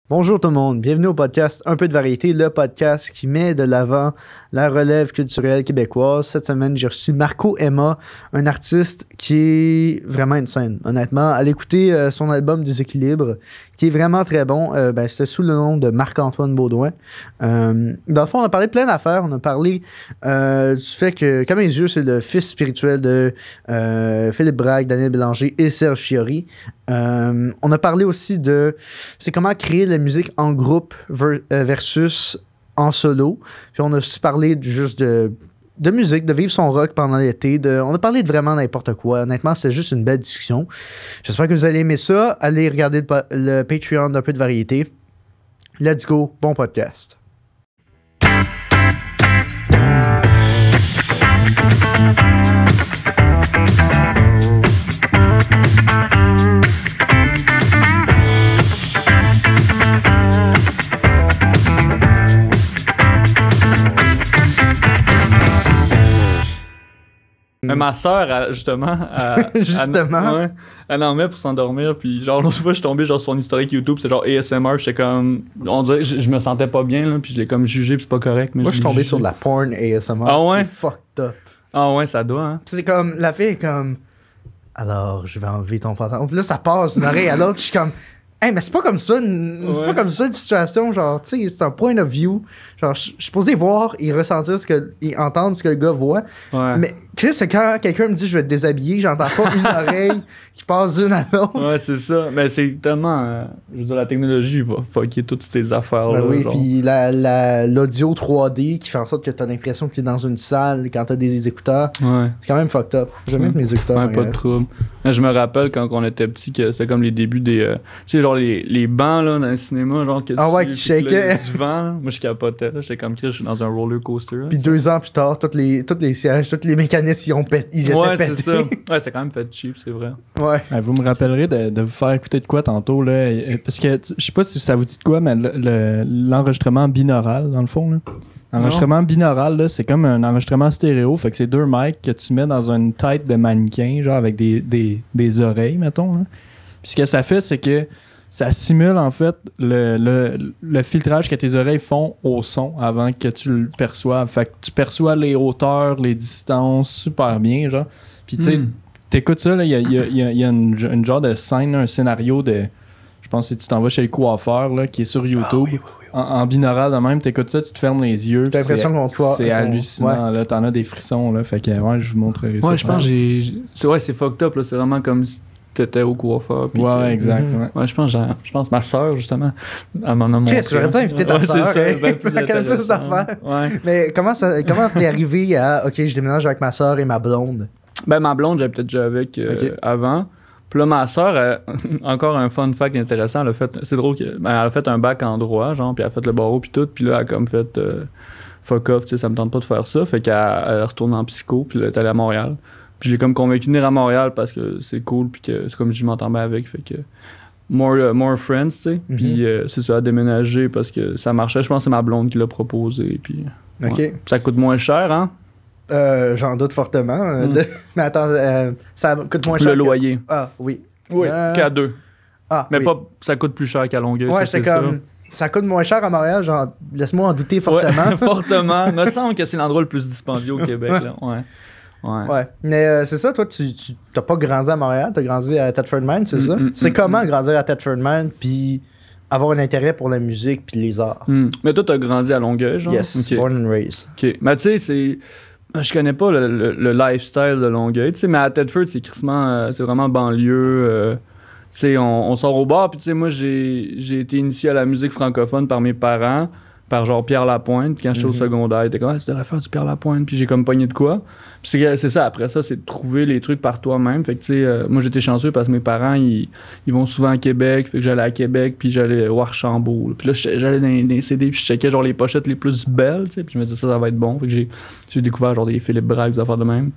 Bonjour tout le monde, bienvenue au podcast Un peu de variété, le podcast qui met de l'avant la relève culturelle québécoise. Cette semaine, j'ai reçu Marco Emma, un artiste qui est vraiment insane. Honnêtement, allez écouter son album Déséquilibre, qui est vraiment très bon. C'était sous le nom de Marc-Antoine Baudouin. Dans le fond, on a parlé de plein d'affaires. On a parlé du fait que, comme mes yeux, c'est le fils spirituel de Philippe Braque, Daniel Bélanger et Serge Fiori. On a parlé aussi de c'est comment créer de la musique en groupe versus en solo. Puis on a aussi parlé juste de musique, de vivre son rock pendant l'été. On a parlé de vraiment n'importe quoi. Honnêtement, c'était juste une belle discussion. J'espère que vous allez aimer ça. Allez regarder le Patreon d'un peu de variété. Let's go, bon podcast. Ma soeur, justement, elle en met pour s'endormir, puis genre l'autre fois je suis tombé genre sur son historique YouTube, c'est genre ASMR, j'étais comme, on dirait, je me sentais pas bien là, puis je l'ai comme jugé, puis c'est pas correct. Mais moi je suis tombé sur de la porn ASMR. Ah ouais? C'est fucked up. Ah ouais, ça doit, hein. C'est comme, la fille est comme, alors je vais enlever ton pantalon. Puis là ça passe d'une oreille à l'autre, je suis comme, hey, mais c'est pas comme ça, c'est pas comme ça une situation, genre, tu sais, c'est un point of view. Genre, je suis supposé voir et ressentir et entendre ce que le gars voit. Ouais. Mais Chris, quand quelqu'un me dit je vais te déshabiller, j'entends pas une oreille qui passe d'une à l'autre. Ouais, c'est ça. Mais c'est tellement. Je veux dire, la technologie va fucker toutes ces affaires-là. Ben oui, genre. puis l'audio 3D qui fait en sorte que t'as l'impression que t'es dans une salle quand t'as des écouteurs. Ouais. C'est quand même fucked up. J'aime bien mes écouteurs. Ouais, pas de trouble. Mais je me rappelle quand on était petit que c'était comme les débuts des. Tu sais, genre les bancs là, dans le cinéma, genre que qui shakaient. Du vent. Là. Moi, je capotais. Là. J'étais comme Chris, je suis dans un roller coaster. Là, puis 2 ans plus tard, tous les sièges, tous les mécanismes, ils étaient pétés. Ouais, c'est ça. Ouais, c'est quand même fait cheap, c'est vrai. Ouais. Vous me rappellerez de vous faire écouter de quoi tantôt, là. Parce que je sais pas si ça vous dit de quoi, mais l'enregistrement binaural, dans le fond, là. L'enregistrement binaural, là, c'est comme un enregistrement stéréo. Fait que c'est 2 mics que tu mets dans une tête de mannequin, genre avec des oreilles, mettons. Là. Puis ce que ça fait, c'est que ça simule en fait le filtrage que tes oreilles font au son avant que tu le perçoives. Fait que tu perçois les hauteurs, les distances super bien, genre. Puis tu sais, t'écoutes ça, il y a une genre de scène, un scénario de... Je pense que tu t'en vas chez le coiffeur là, qui est sur YouTube. Oui. En binaural de même, t'écoutes ça, tu te fermes les yeux. T'as l'impression qu'on te voit. C'est hallucinant, là. T'en as des frissons, là. Fait que, ouais, je vous montrerai ça. Ouais, je pense que c'est fucked up, là. C'est vraiment comme si t'étais au coiffeur. Ouais, exact. Ouais, je pense ma soeur, justement, elle m'en a montré. Chris, j'aurais dû inviter ta soeur. C'est ça, Plus d'affaires. Ouais. Mais comment t'es arrivé à OK, je déménage avec ma soeur et ma blonde? Ben, ma blonde, j'avais peut-être déjà avec avant. Puis là, ma soeur, encore un fun fact intéressant, c'est drôle elle a fait un bac en droit, genre, puis elle a fait le barreau, puis tout. Puis là, elle a comme fait fuck off, tu sais, ça me tente pas de faire ça. Fait qu'elle retourne en psycho, puis là, elle est allée à Montréal. Puis j'ai comme convaincu de venir à Montréal parce que c'est cool, puis que c'est comme je m'entends bien avec. Fait que more friends, tu sais. Puis c'est ça, à déménager parce que ça marchait. Je pense que c'est ma blonde qui l'a proposé. Puis OK. Ça coûte moins cher, hein? J'en doute fortement. Mais attends, ça coûte moins cher. Le loyer. Ah, oui. Oui, qu'à 2. Ah, mais oui. pas, ça coûte plus cher qu'à Longueuil. Ouais, c'est comme. Ça coûte moins cher à Montréal, genre, laisse-moi en douter fortement. Ouais, fortement. Me semble que c'est l'endroit le plus dispendieux au Québec, là. Ouais. Mais c'est ça, toi, tu t'as pas grandi à Montréal, t'as grandi à Thetford Mines, c'est ça? C'est comment grandir à Thetford Mines, puis avoir un intérêt pour la musique puis les arts? Mais toi, t'as grandi à Longueuil, genre? Yes, born and raised. OK. Mais tu sais, je connais pas le lifestyle de Longueuil, tu sais, mais à Thetford, c'est crissement, c'est vraiment banlieue. Tu sais, on sort au bar, puis tu sais, moi, j'ai été initié à la musique francophone par mes parents, par genre Pierre Lapointe. Quand j'étais au secondaire, il était comme, tu devrais faire du Pierre Lapointe, puis j'ai comme pogné de quoi. Puis c'est ça, après ça, c'est de trouver les trucs par toi-même. Fait que, tu sais, moi, j'étais chanceux parce que mes parents, ils vont souvent à Québec. Fait que j'allais à Québec, puis j'allais au Archambault. Puis là, j'allais dans les CD, puis je checkais genre les pochettes les plus belles, tu sais. Puis je me disais, ça va être bon. Fait que j'ai découvert genre des Philippe Braque, des affaires de même.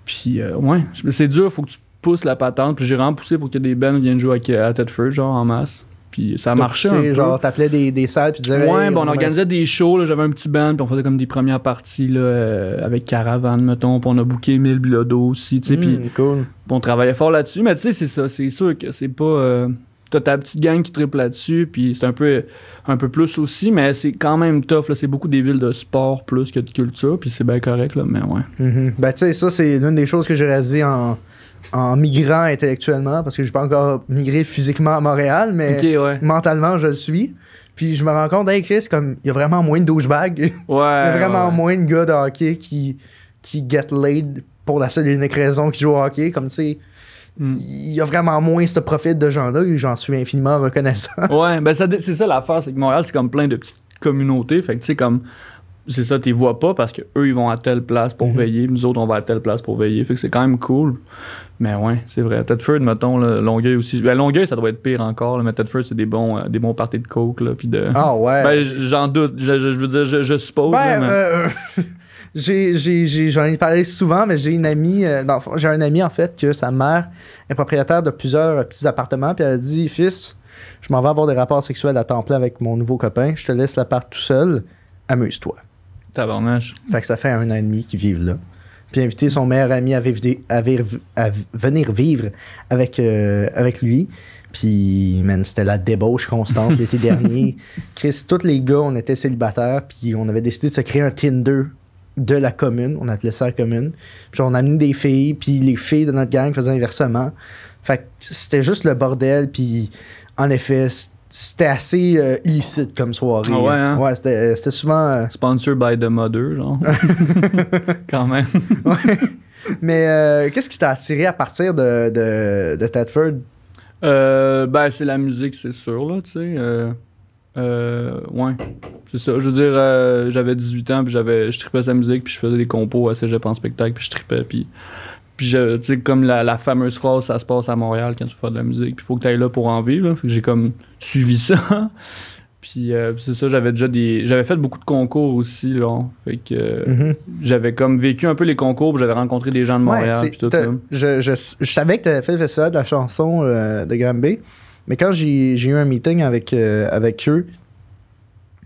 Puis, ouais, c'est dur, faut que tu pousses la patente. Puis j'ai vraiment poussé pour que des bands viennent jouer à Thetford, genre en masse. Puis ça marchait un peu. Genre, t'appelais des salles, puis tu disais... Ouais, bon, on organisait des shows, là, j'avais un petit band, puis on faisait comme des premières parties, là, avec Caravane, mettons, puis on a booké 1000 Bilodeau aussi, tu sais, puis cool. on travaillait fort là-dessus, mais tu sais, c'est ça, c'est sûr que c'est pas... t'as ta petite gang qui triple là-dessus, puis c'est un peu plus aussi, mais c'est quand même tough, là. C'est beaucoup des villes de sport plus que de culture, puis c'est bien correct, là, mais ouais. Ben, tu sais, ça, c'est l'une des choses que j'ai réalisé en migrant intellectuellement, parce que j'ai pas encore migré physiquement à Montréal, mais mentalement, je le suis. Puis je me rends compte, hey Chris, comme il y a vraiment moins de douchebags. Il y a vraiment moins de gars de hockey qui get laid pour la seule et unique raison qu'ils jouent au hockey. Comme tu sais, il y a vraiment moins ce profil de gens-là et j'en suis infiniment reconnaissant. Ouais, ben c'est ça l'affaire, c'est que Montréal, c'est comme plein de petites communautés. Fait que tu sais, comme c'est ça, t'y vois pas parce qu'eux, ils vont à telle place pour veiller. Nous autres, on va à telle place pour veiller. Fait que c'est quand même cool. Mais ouais, c'est vrai. Thetford, mettons, là, Longueuil aussi. Ben, Longueuil, ça doit être pire encore. Là, mais Thetford, c'est des bons parties de coke. Là, pis de... Ah ouais. Ben, j'en doute. Je veux dire, je suppose. Ben, là, mais... j'en ai parlé souvent, mais j'ai une amie. J'ai un ami, en fait, que sa mère est propriétaire de plusieurs petits appartements. Puis elle a dit, fils, je m'en vais avoir des rapports sexuels à temps plein avec mon nouveau copain. Je te laisse l'appart tout seul. Amuse-toi. Tabarnache. Fait que ça fait 1 an et demi qu'ils vivent là. Puis inviter son meilleur ami à venir vivre avec lui. Puis, man, c'était la débauche constante l'été dernier. Chris, tous les gars, on était célibataires. Puis on avait décidé de se créer un Tinder de la commune. On appelait ça la commune. Puis on a amené des filles. Puis les filles de notre gang faisaient inversement. Fait que c'était juste le bordel. Puis en effet, c'était assez illicite comme soirée. Ah ouais, hein? Ouais, c'était souvent... Sponsored by the mother, genre. Quand même. Ouais. Mais qu'est-ce qui t'a attiré à partir de Thetford? Ben, c'est la musique, c'est sûr, là, tu sais. Ouais, c'est ça. Je veux dire, j'avais 18 ans, puis je tripais sa musique, puis je faisais des compos à Cégep en spectacle, puis je tripais, puis tu sais, comme la fameuse phrase, ça se passe à Montréal quand tu fais de la musique, puis il faut que tu ailles là pour en vivre, là. Fait que j'ai comme suivi ça. Puis c'est ça, j'avais fait beaucoup de concours aussi, là. Fait que j'avais comme vécu un peu les concours, puis j'avais rencontré des gens de Montréal, puis tout ça. Je savais que tu avais fait le festival de la chanson de Granby, mais quand j'ai eu un meeting avec eux,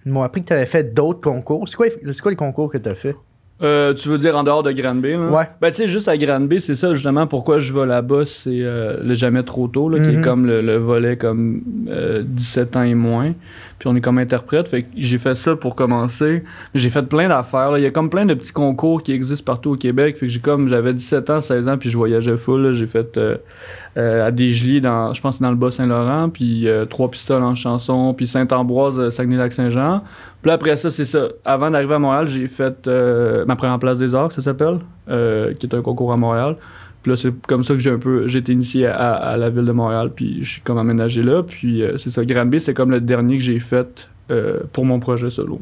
ils m'ont appris que tu avais fait d'autres concours. C'est quoi les concours que tu as fait? Tu veux dire en dehors de Granby, là? Ouais. Ben, tu sais, juste à Granby, c'est ça, justement, pourquoi je vais là-bas, c'est le Jamais trop tôt, là, qui est comme le volet comme 17 ans et moins. Puis on est comme interprète, fait que j'ai fait ça pour commencer. J'ai fait plein d'affaires, là. Il y a comme plein de petits concours qui existent partout au Québec. Fait que j'avais 17 ans, 16 ans, puis je voyageais full, là. J'ai fait à Desjeliers, je pense que c'est dans le Bas-Saint-Laurent, puis Trois-Pistoles en chanson, puis Saint-Ambroise, Saguenay-Lac-Saint-Jean. Puis après ça, c'est ça. Avant d'arriver à Montréal, j'ai fait ma première place des arts, ça s'appelle, qui est un concours à Montréal. Puis là, c'est comme ça que j'ai été initié à la ville de Montréal, puis je suis comme aménagé là. Puis c'est ça, Granby, c'est comme le dernier que j'ai fait pour mon projet solo.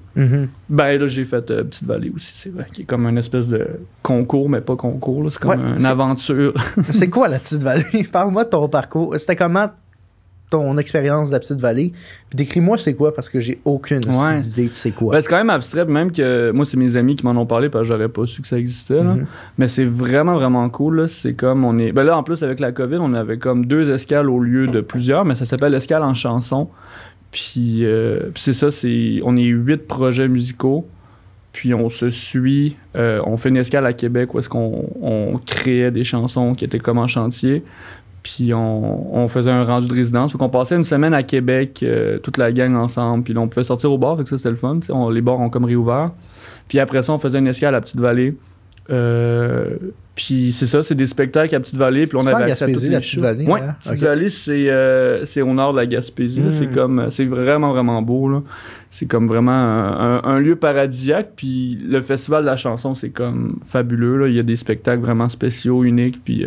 Ben là, j'ai fait Petite Vallée aussi, c'est vrai, qui est comme une espèce de concours, mais pas concours, là. C'est comme une aventure. C'est quoi la Petite Vallée? Parle-moi de ton parcours. C'était comment ton expérience de la Petite Vallée? Puis décris-moi c'est quoi, parce que j'ai aucune idée de c'est quoi. Ben, c'est quand même abstrait, même que moi, c'est mes amis qui m'en ont parlé parce que j'aurais pas su que ça existait. Là. Mais c'est vraiment, vraiment cool. Là. C'est comme on est. Ben là, en plus, avec la COVID, on avait comme 2 escales au lieu de plusieurs, mais ça s'appelle escale en chanson. Puis c'est ça, on est 8 projets musicaux. Puis on se suit. On fait une escale à Québec où est-ce qu'on créait des chansons qui étaient comme en chantier. Puis on faisait un rendu de résidence. Donc on passait une semaine à Québec, toute la gang ensemble. Puis là, on pouvait sortir au bar, fait que ça c'était le fun. Les bars ont comme réouvert. Puis après ça, on faisait une escale à Petite-Vallée. Puis c'est ça, c'est des spectacles à Petite-Vallée. Puis on avait accès à toutes les shows. Ouais, Petite-Vallée, c'est au nord de la Gaspésie. Là. C'est vraiment, vraiment beau. Là. C'est comme vraiment un lieu paradisiaque. Puis le festival de la chanson, c'est comme fabuleux. Là. Il y a des spectacles vraiment spéciaux, uniques. Puis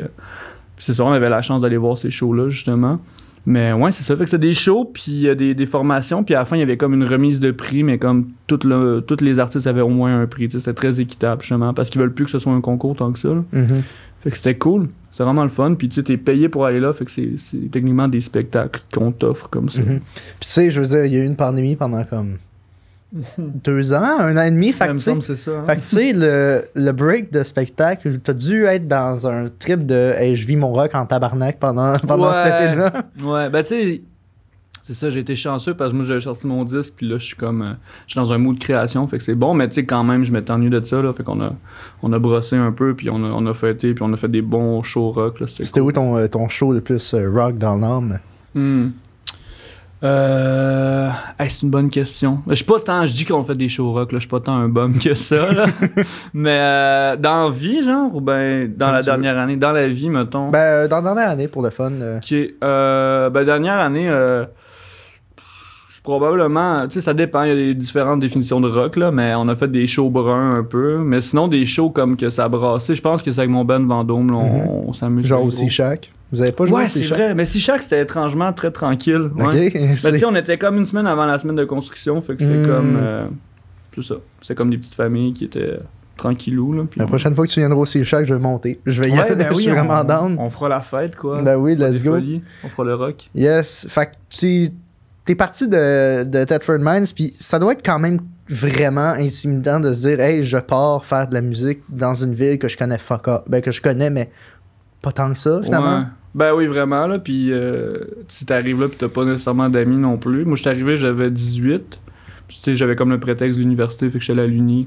c'est ça, on avait la chance d'aller voir ces shows-là, justement. Mais ouais, c'est ça. Fait que c'était des shows, puis des formations, puis à la fin, il y avait comme une remise de prix, mais comme tous les artistes avaient au moins un prix. C'était très équitable, justement, parce qu'ils veulent plus que ce soit un concours tant que ça. Fait que c'était cool. C'est vraiment le fun. Puis tu sais, t'es payé pour aller là, fait que c'est techniquement des spectacles qu'on t'offre comme ça. Puis tu sais, je veux dire, il y a eu une pandémie pendant comme 2 ans, 1 an et demi. Fait que c'est ça. Hein? Fait que tu sais, le break de spectacle, t'as dû être dans un trip de hey, je vis mon rock en tabarnak pendant cet été-là. Ouais, ben tu sais, c'est ça, j'ai été chanceux parce que moi j'avais sorti mon disque, puis là je suis dans un mood de création, fait que c'est bon, mais tu sais, quand même, je m'étais ennuyé de ça, là, fait qu'on a brossé un peu, puis on a fêté, puis on a fait des bons shows rock. Là, c'était cool. Où ton show le plus rock dans l'âme? C'est une bonne question. Je dis qu'on fait des shows rock, là, je suis pas tant un bum que ça, là. Mais dans la vie, genre, ou ben dans Comme la tu dernière année, dans la vie, mettons. Ben, dans la dernière année, pour le fun. Dernière année, probablement, tu sais, ça dépend, il y a des différentes définitions de rock, là, mais on a fait des shows bruns un peu. Mais sinon, des shows comme que ça brassait, je pense que c'est avec mon band Vendôme, là, on s'amuse. Genre aussi Shaq. Vous avez pas joué Ouais, au c'est Shaq? vrai. Mais si chaque c'était étrangement très tranquille. Ouais. Ok. Mais tu sais, on était comme une semaine avant la semaine de construction, fait que c'est comme. Tout ça. C'est comme des petites familles qui étaient tranquillou, là. Puis La prochaine fois que tu viendras au Shaq, je vais monter. Je vais y aller, je suis vraiment down. On fera la fête, quoi. Ben oui, On fera let's des go. folies, on fera le rock. Yes. Fait que t'es parti de Thetford Mines, puis ça doit être quand même vraiment intimidant de se dire, hey, je pars faire de la musique dans une ville que je connais que je connais, mais pas tant que ça, finalement. Ouais. Ben oui, vraiment, là. Puis si t'arrives là, puis t'as pas nécessairement d'amis non plus. Moi, je suis arrivé, j'avais 18. Puis, tu sais, j'avais comme le prétexte de l'université, fait que j'étais à l'Uni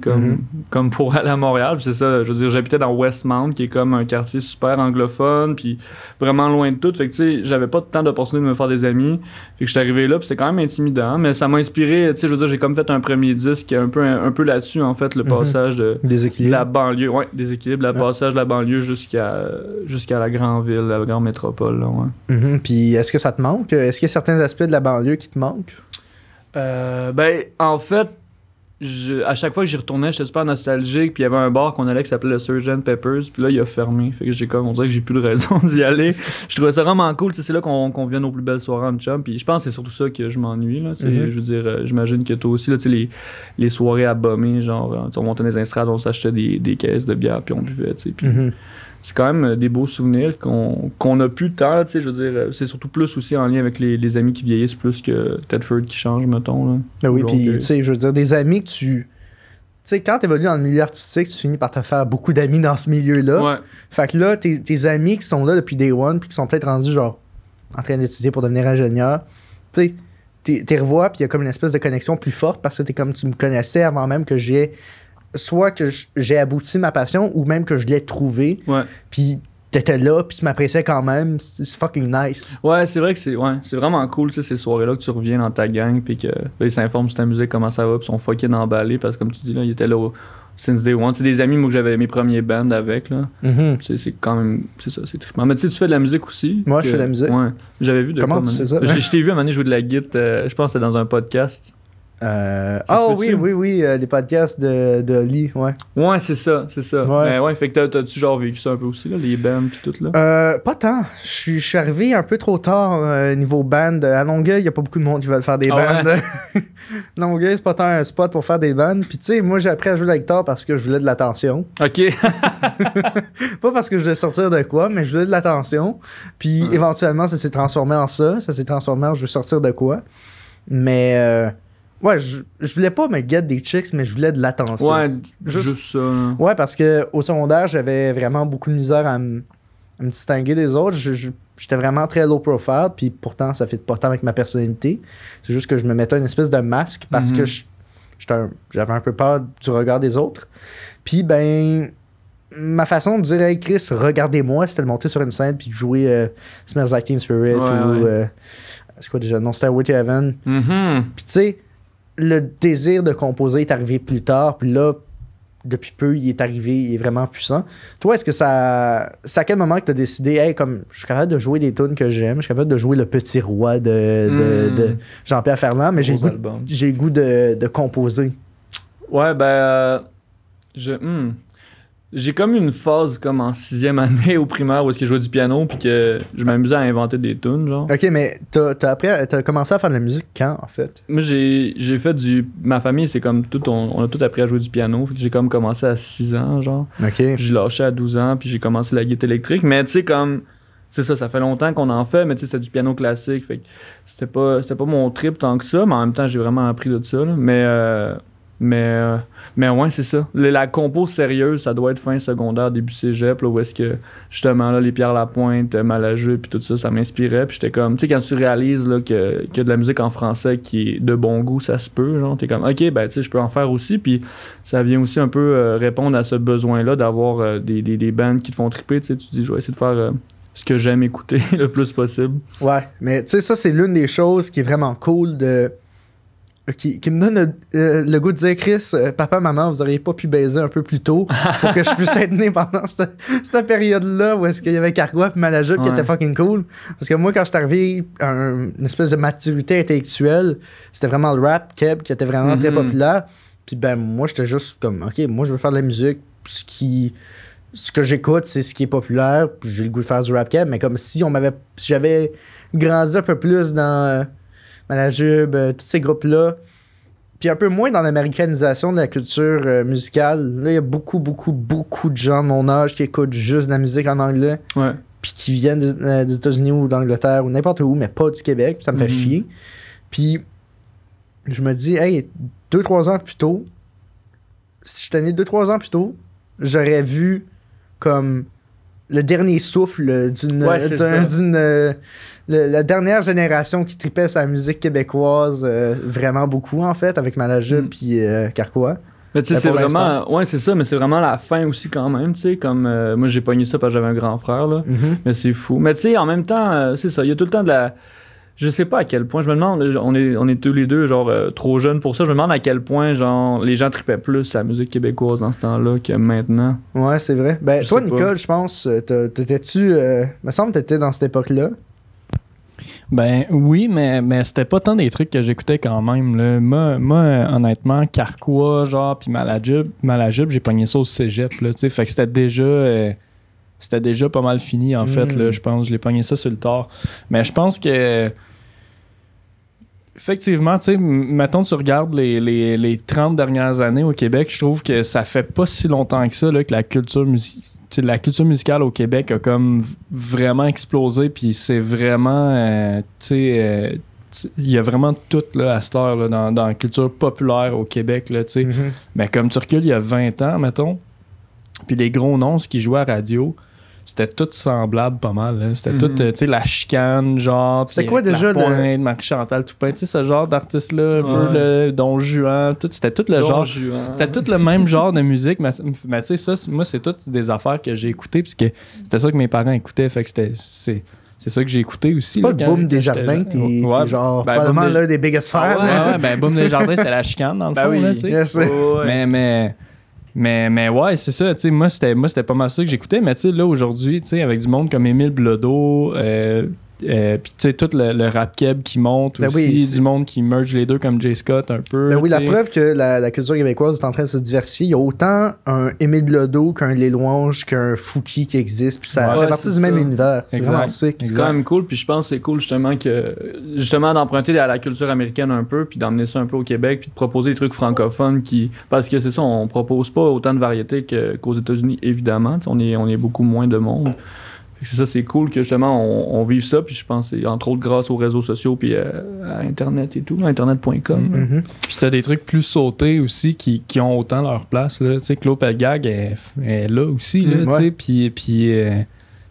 comme pour aller à Montréal. Puis c'est ça, je veux dire, j'habitais dans Westmount, qui est comme un quartier super anglophone, puis vraiment loin de tout. Fait que tu sais, j'avais pas tant d'opportunités de me faire des amis. Fait que j'étais arrivé là, puis c'était quand même intimidant. Mais ça m'a inspiré, tu sais, je veux dire, j'ai comme fait un premier disque un peu là-dessus, en fait, le passage de la banlieue. Ouais, déséquilibre, le passage de la banlieue jusqu'à la grande ville, la grande métropole, là, ouais. Puis est-ce que ça te manque? Est-ce qu'il y a certains aspects de la banlieue qui te manquent? Ben, en fait, à chaque fois que j'y retournais, j'étais super nostalgique. Puis il y avait un bar qu'on allait qui s'appelait le Sgt. Peppers. Puis là, il a fermé. Fait que on dirait que j'ai plus de raison d'y aller. Je trouvais ça vraiment cool. Tu sais, c'est là qu'on vient nos plus belles soirées en chum. Puis je pense que c'est surtout ça que je m'ennuie. Là, tu sais. Je veux dire, j'imagine que toi aussi, là, tu sais, les soirées à bomber, genre, on montait des estrades, on s'achetait des caisses de bière, puis on buvait. Tu sais, puis c'est quand même des beaux souvenirs qu'on a plus tant. Tu sais, je veux dire, c'est surtout plus aussi en lien avec les amis qui vieillissent plus que Thetford qui change, mettons. Là. Ben oui, puis tu sais, je veux dire, des amis que tu sais, quand t'évolues dans le milieu artistique, tu finis par te faire beaucoup d'amis dans ce milieu-là. Ouais. Fait que là, tes amis qui sont là depuis Day One, puis qui sont peut-être rendus, genre, en train d'étudier pour devenir ingénieur, tu sais, t'es revois, puis il y a comme une espèce de connexion plus forte parce que t'es comme tu me connaissais avant même que soit que j'ai abouti ma passion ou même que je l'ai trouvé. Ouais. Puis t'étais là, puis tu m'appréciais quand même. C'est fucking nice. Ouais, c'est vrai que c'est vraiment cool, tu sais, ces soirées-là que tu reviens dans ta gang, puis que là, ils s'informent sur ta musique, comment ça va, puis ils sont fucking emballés, parce que comme tu dis, là, ils étaient là since day one. C'est des amis, moi, que j'avais mes premiers bands avec, là. C'est quand même, c'est ça, c'est trippant. Mais tu sais, tu fais de la musique aussi. Moi, je fais de la musique. Ouais. J'avais vu de Comment tu sais ça? Je t'ai vu à un moment donné jouer de la guitare, je pense que c'était dans un podcast. Oui, les podcasts de Lee, ouais. Ouais, c'est ça. Ouais. Mais ouais, fait que t'as-tu genre vécu ça un peu aussi, là, les bands pis tout, là? Pas tant. Je suis arrivé un peu trop tard niveau band. À Longueuil, il n'y a pas beaucoup de monde qui veulent faire des bands. Ouais. Longueuil, c'est pas tant un spot pour faire des bands. Puis tu sais, moi, j'ai appris à jouer de la guitare parce que je voulais de l'attention. OK. Pas parce que je voulais sortir de quoi, mais je voulais de l'attention. Puis éventuellement, ça s'est transformé en ça. Ça s'est transformé en je veux sortir de quoi. Mais... ouais, je voulais pas me get des chicks, mais je voulais de l'attention. Ouais, juste ça. Là. Ouais, parce que au secondaire, j'avais vraiment beaucoup de misère à me distinguer des autres. J'étais vraiment très low profile, puis pourtant, ça fait pas tant avec ma personnalité. C'est juste que je me mettais une espèce de masque parce que j'avais un peu peur du regard des autres. Puis, ben, ma façon de dire, hey Chris, regardez-moi, c'était de monter sur une scène puis de jouer Smells Like Teen Spirit ou. C'est quoi déjà? Non, Stairway to Heaven. Puis, tu sais, le désir de composer est arrivé plus tard, puis là, depuis peu, il est vraiment puissant. Toi, est-ce que c'est à quel moment que tu as décidé, hey, comme, je suis capable de jouer des tunes que j'aime, je suis capable de jouer Le Petit Roi de Jean-Pierre Ferland, mais j'ai le goût de composer? Ouais, ben, j'ai comme une phase comme en 6e année au primaire où est-ce que je jouais du piano puis que je m'amusais à inventer des tunes, genre. Ok, mais t'as commencé à faire de la musique quand, en fait? Moi, j'ai fait ma famille, c'est comme tout, on a tout appris à jouer du piano. J'ai comme commencé à 6 ans, genre. Ok. J'ai lâché à 12 ans puis j'ai commencé la guitare électrique. Mais tu sais, comme, c'est ça fait longtemps qu'on en fait, mais tu sais, c'était du piano classique. Fait que c'était pas mon trip tant que ça, mais en même temps, j'ai vraiment appris de ça, là. Mais ouais, c'est ça. La compo sérieuse, ça doit être fin secondaire, début cégep, là, où est-ce que, justement, là, les Pierre Lapointe, Malajeu, puis tout ça, ça m'inspirait. Puis j'étais comme, tu sais, quand tu réalises là, qu'il y a de la musique en français qui est de bon goût, ça se peut, genre, t'es comme, OK, ben, tu sais, je peux en faire aussi. Puis ça vient aussi un peu répondre à ce besoin-là d'avoir des bands qui te font triper, tu sais. Tu te dis, je vais essayer de faire ce que j'aime écouter le plus possible. Ouais, mais tu sais, ça, c'est l'une des choses qui est vraiment cool qui me donne le goût de dire, Chris, papa, maman, vous auriez pas pu baiser un peu plus tôt pour que je puisse être né pendant cette période-là où est-ce qu'il y avait Carquois et Malajube qui était fucking cool. Parce que moi, quand je suis arrivé à une espèce de maturité intellectuelle, c'était vraiment le rap, Keb, qui était vraiment très populaire. Puis ben, moi, j'étais juste comme, OK, moi, je veux faire de la musique. Ce que j'écoute, c'est ce qui est populaire. Puis j'ai le goût de faire du rap Keb, mais comme si j'avais grandi un peu plus dans Malajube, tous ces groupes-là. Puis un peu moins dans l'américanisation de la culture musicale. Là, il y a beaucoup, beaucoup, beaucoup de gens de mon âge qui écoutent juste de la musique en anglais. Ouais. Puis qui viennent des États-Unis ou d'Angleterre ou n'importe où, mais pas du Québec. Puis ça me fait chier. Puis je me dis, hey, 2-3 ans plus tôt, si j'étais né 2-3 ans plus tôt, j'aurais vu comme le dernier souffle la dernière génération qui tripait sa musique québécoise vraiment beaucoup, en fait, avec Malajube puis Carquois. Mais tu sais, c'est vraiment... Ouais, c'est ça, mais c'est vraiment la fin aussi quand même, tu sais, comme... moi, j'ai pogné ça parce que j'avais un grand frère, là. Mais c'est fou. Mais tu sais, en même temps, c'est ça, il y a tout le temps de la... Je sais pas à quel point, je me demande, on est tous les deux, genre, trop jeunes pour ça, je me demande à quel point, genre, les gens tripaient plus la musique québécoise dans ce temps-là que maintenant. Ouais, c'est vrai. Ben, toi, Nicole, je pense, t'étais-tu... me semble que t'étais dans cette époque-là. Ben oui, mais c'était pas tant des trucs que j'écoutais quand même. Là. Moi, honnêtement, Carquois, genre, puis Malajube, j'ai pogné ça au cégep, là, tu sais. Fait que c'était déjà pas mal fini, en fait, là, je pense. Je l'ai pogné ça sur le tard. Mais je pense que... Effectivement, tu sais, mettons, tu regardes les 30 dernières années au Québec, je trouve que ça fait pas si longtemps que ça, là, que la culture musicale au Québec a comme vraiment explosé, puis c'est vraiment, il y a vraiment tout là, à cette heure là, dans la culture populaire au Québec, là, tu sais. Mais comme tu recules il y a 20 ans, mettons, puis les gros noms qui jouaient à radio, c'était tout semblable pas mal. Là. C'était tout, tu sais, la chicane, genre. C'est quoi déjà Pointe, Marie-Chantal Toupin, tu sais, ce genre d'artiste-là, un peu, le Don Juan, tout. C'était tout le genre. C'était tout le même genre de musique, mais tu sais, ça, moi, c'est toutes des affaires que j'ai écoutées, puisque c'était ça que mes parents écoutaient, fait que c'est ça que j'ai écouté aussi. Pas Boom Desjardins, t'es genre probablement l'un des biggest fans. Ouais, ben Boom Desjardins, c'était la chicane, dans le fond, là, tu sais. Yes, Mais ouais, c'est ça, tu sais, moi c'était pas mal ça que j'écoutais, mais tu sais, là, aujourd'hui, tu sais, avec du monde comme Émile Blodeau, puis tu sais, tout le rap keb qui monte aussi, du monde qui merge les deux comme Jay Scott un peu. Ben oui, la preuve que la culture québécoise est en train de se diversifier. Il y a autant un Émile Blodeau qu'un Les Louanges, qu'un Fouki qui existe, puis ça fait partie du même univers. C'est vraiment sick. C'est quand même cool, puis je pense que c'est cool justement d'emprunter à la culture américaine un peu, puis d'emmener ça un peu au Québec, puis de proposer des trucs francophones parce que c'est ça, on propose pas autant de variétés qu'aux États-Unis, évidemment. On est beaucoup moins de monde. C'est ça, c'est cool que justement on vive ça, puis je pense que c'est entre autres grâce aux réseaux sociaux puis à Internet et tout, internet.com. Puis t'as des trucs plus sautés aussi qui ont autant leur place, là. Tu sais, Claude Pelgag est là aussi, là, tu sais, puis tu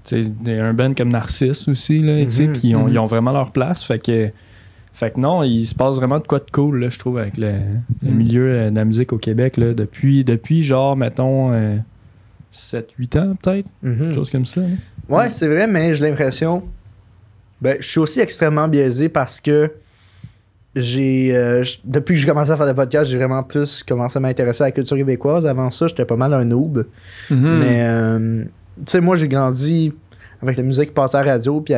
sais, un band comme Narcisse aussi, là, tu sais, puis ils ont vraiment leur place, fait que non, il se passe vraiment de quoi de cool, là, je trouve, avec le milieu de la musique au Québec, là, depuis genre, mettons... 7-8 ans, peut-être. Quelque chose comme ça. Là. Ouais, c'est vrai, mais j'ai l'impression... Ben, je suis aussi extrêmement biaisé parce que depuis que j'ai commencé à faire des podcasts, j'ai vraiment plus commencé à m'intéresser à la culture québécoise. Avant ça, j'étais pas mal un noob. Mais, tu sais, moi, j'ai grandi avec la musique qui passait à la radio, puis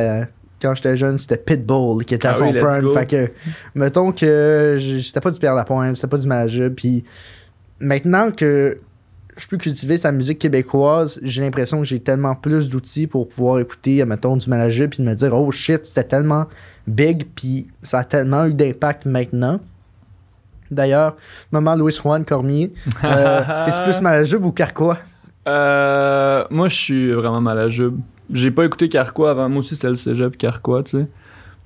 quand j'étais jeune, c'était Pitbull qui était à son prime. Fait que, mettons que c'était pas du Pierre Lapointe, c'était pas du Malajube, puis maintenant que je peux cultiver sa musique québécoise, j'ai l'impression que j'ai tellement plus d'outils pour pouvoir écouter, mettons, du Malajube puis de me dire, oh shit, c'était tellement big puis ça a tellement eu d'impact maintenant. D'ailleurs, maman Louis-Juan Cormier, t'es plus Malajube ou Carquois? Moi, je suis vraiment Malajube. J'ai pas écouté Carquois avant. Moi aussi, c'était le cégep Carquois, tu sais.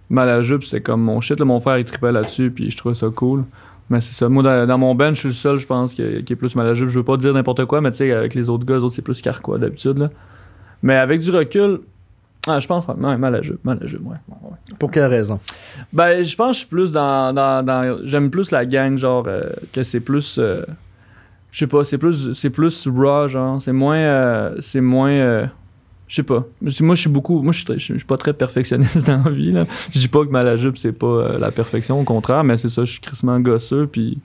Malajube, c'était comme mon shit. Là, mon frère, il tripait là-dessus puis je trouvais ça cool. Mais c'est ça. Moi, dans mon band, je suis le seul, je pense, qui est plus Malajube. Je veux pas dire n'importe quoi, mais tu sais, avec les autres gars, c'est plus Carquois d'habitude. Là. Mais avec du recul, je pense Malajube, ouais. Pour quelle raison? Ben, je pense que je suis plus dans j'aime plus la gang, genre, que c'est plus... je sais pas, c'est plus raw, genre. C'est moins... je Je sais pas. Moi, je suis pas très perfectionniste dans la vie, là. Je dis pas que Malajube, c'est pas la perfection, au contraire, mais c'est ça, je suis crissement gosseux, puis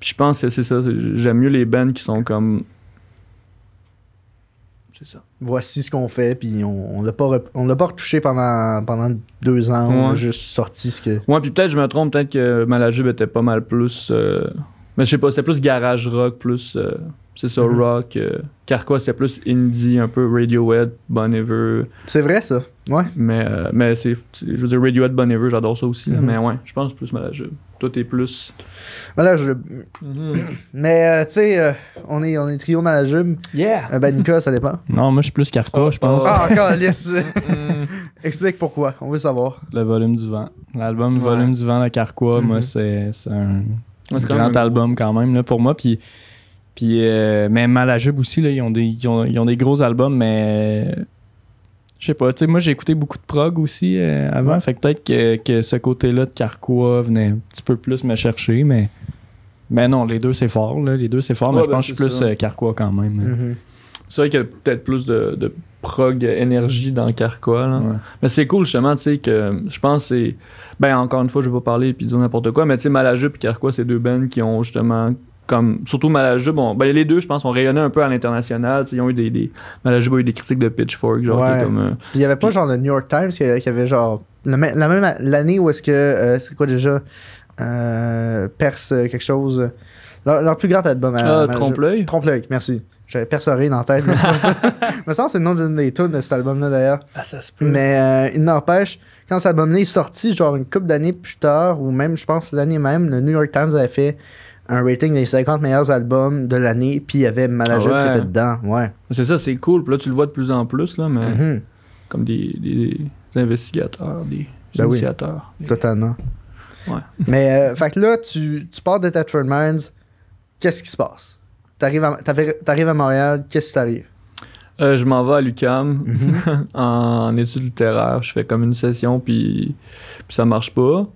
je pense que c'est ça. J'aime mieux les bands qui sont comme... C'est ça. Voici ce qu'on fait, puis on l'a pas retouché pendant 2 ans. On a juste sorti ce que... Ouais, puis peut-être je me trompe, peut-être que Malajube était pas mal plus... mais je sais pas, c'était plus garage rock, plus... c'est ça, rock. Carquois, c'est plus indie, un peu Radiohead, Bon Iver. C'est vrai, ça. Ouais. Mais je veux dire, Radiohead, Bon Iver, j'adore ça aussi. Là, mais ouais, je pense plus Malajube. Toi, t'es plus... Malajube. Mais, tu sais, on est trio Malajube. Yeah! Ben, Nicolas, ça dépend. Non, moi, je suis plus Carquois, je pense. Ah, encore, yes! Explique pourquoi, on veut savoir. Le volume du vent. L'album Volume du vent de Carquois, moi, c'est un grand album quand même, là, pour moi. Puis mais Malajube aussi, là, ils ont des gros albums, mais je sais pas, tu sais, moi j'ai écouté beaucoup de prog aussi avant, fait que peut-être que ce côté-là de Carquois venait un petit peu plus me chercher, mais non, les deux c'est fort, là, mais je pense que je suis plus Carquois quand même. C'est vrai qu'il y a peut-être plus de prog énergie dans Carquois, là. Ouais. Mais c'est cool justement, tu sais, que je pense que c'est... Ben encore une fois, je vais pas parler puis dire n'importe quoi, mais tu sais, Malajube et Carquois, c'est 2 bands qui ont justement... Comme, surtout Malajube, les deux, je pense, ont rayonné un peu à l'international. Ils ont eu Malajube a eu des critiques de Pitchfork. Genre, comme, il y avait pas genre le New York Times qui avait genre. La même l'année où est-ce que. c'est quoi déjà Perse quelque chose. Leur plus grand album. Trompe-l'œil. Trompe-l'œil, merci. J'avais persoré dans la tête, mais c'est pas ça. Me semble que c'est le nom d'une des tunes de cet album-là d'ailleurs. Ah, ça se peut. Mais il n'empêche, quand cet album-là est sorti, genre une couple d'années plus tard, ou même, je pense, l'année même, le New York Times avait fait un rating des 50 meilleurs albums de l'année, puis il y avait Malajube qui était dedans. Ouais. C'est ça, c'est cool. Puis là, tu le vois de plus en plus, là, mais comme des investigateurs, des initiateurs. Oui, totalement. Ouais. Mais, fait que là, tu pars de Thetford Mines, qu'est-ce qui se passe? T'arrives à Montréal, qu'est-ce qui t'arrive? Je m'en vais à l'UQAM en études littéraires. Je fais comme une session, puis ça marche pas.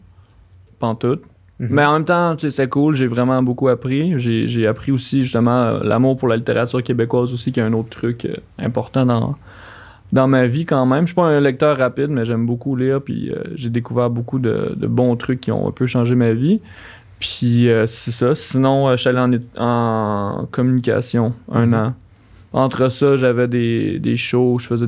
Pantoute. Mais en même temps, c'est cool, j'ai vraiment beaucoup appris. J'ai appris aussi justement l'amour pour la littérature québécoise aussi, qui est un autre truc important dans ma vie quand même. Je suis pas un lecteur rapide, mais j'aime beaucoup lire, puis j'ai découvert beaucoup de bons trucs qui ont un peu changé ma vie. Puis c'est ça. Sinon, je suis allé en communication 1 an. Entre ça, j'avais des shows, je faisais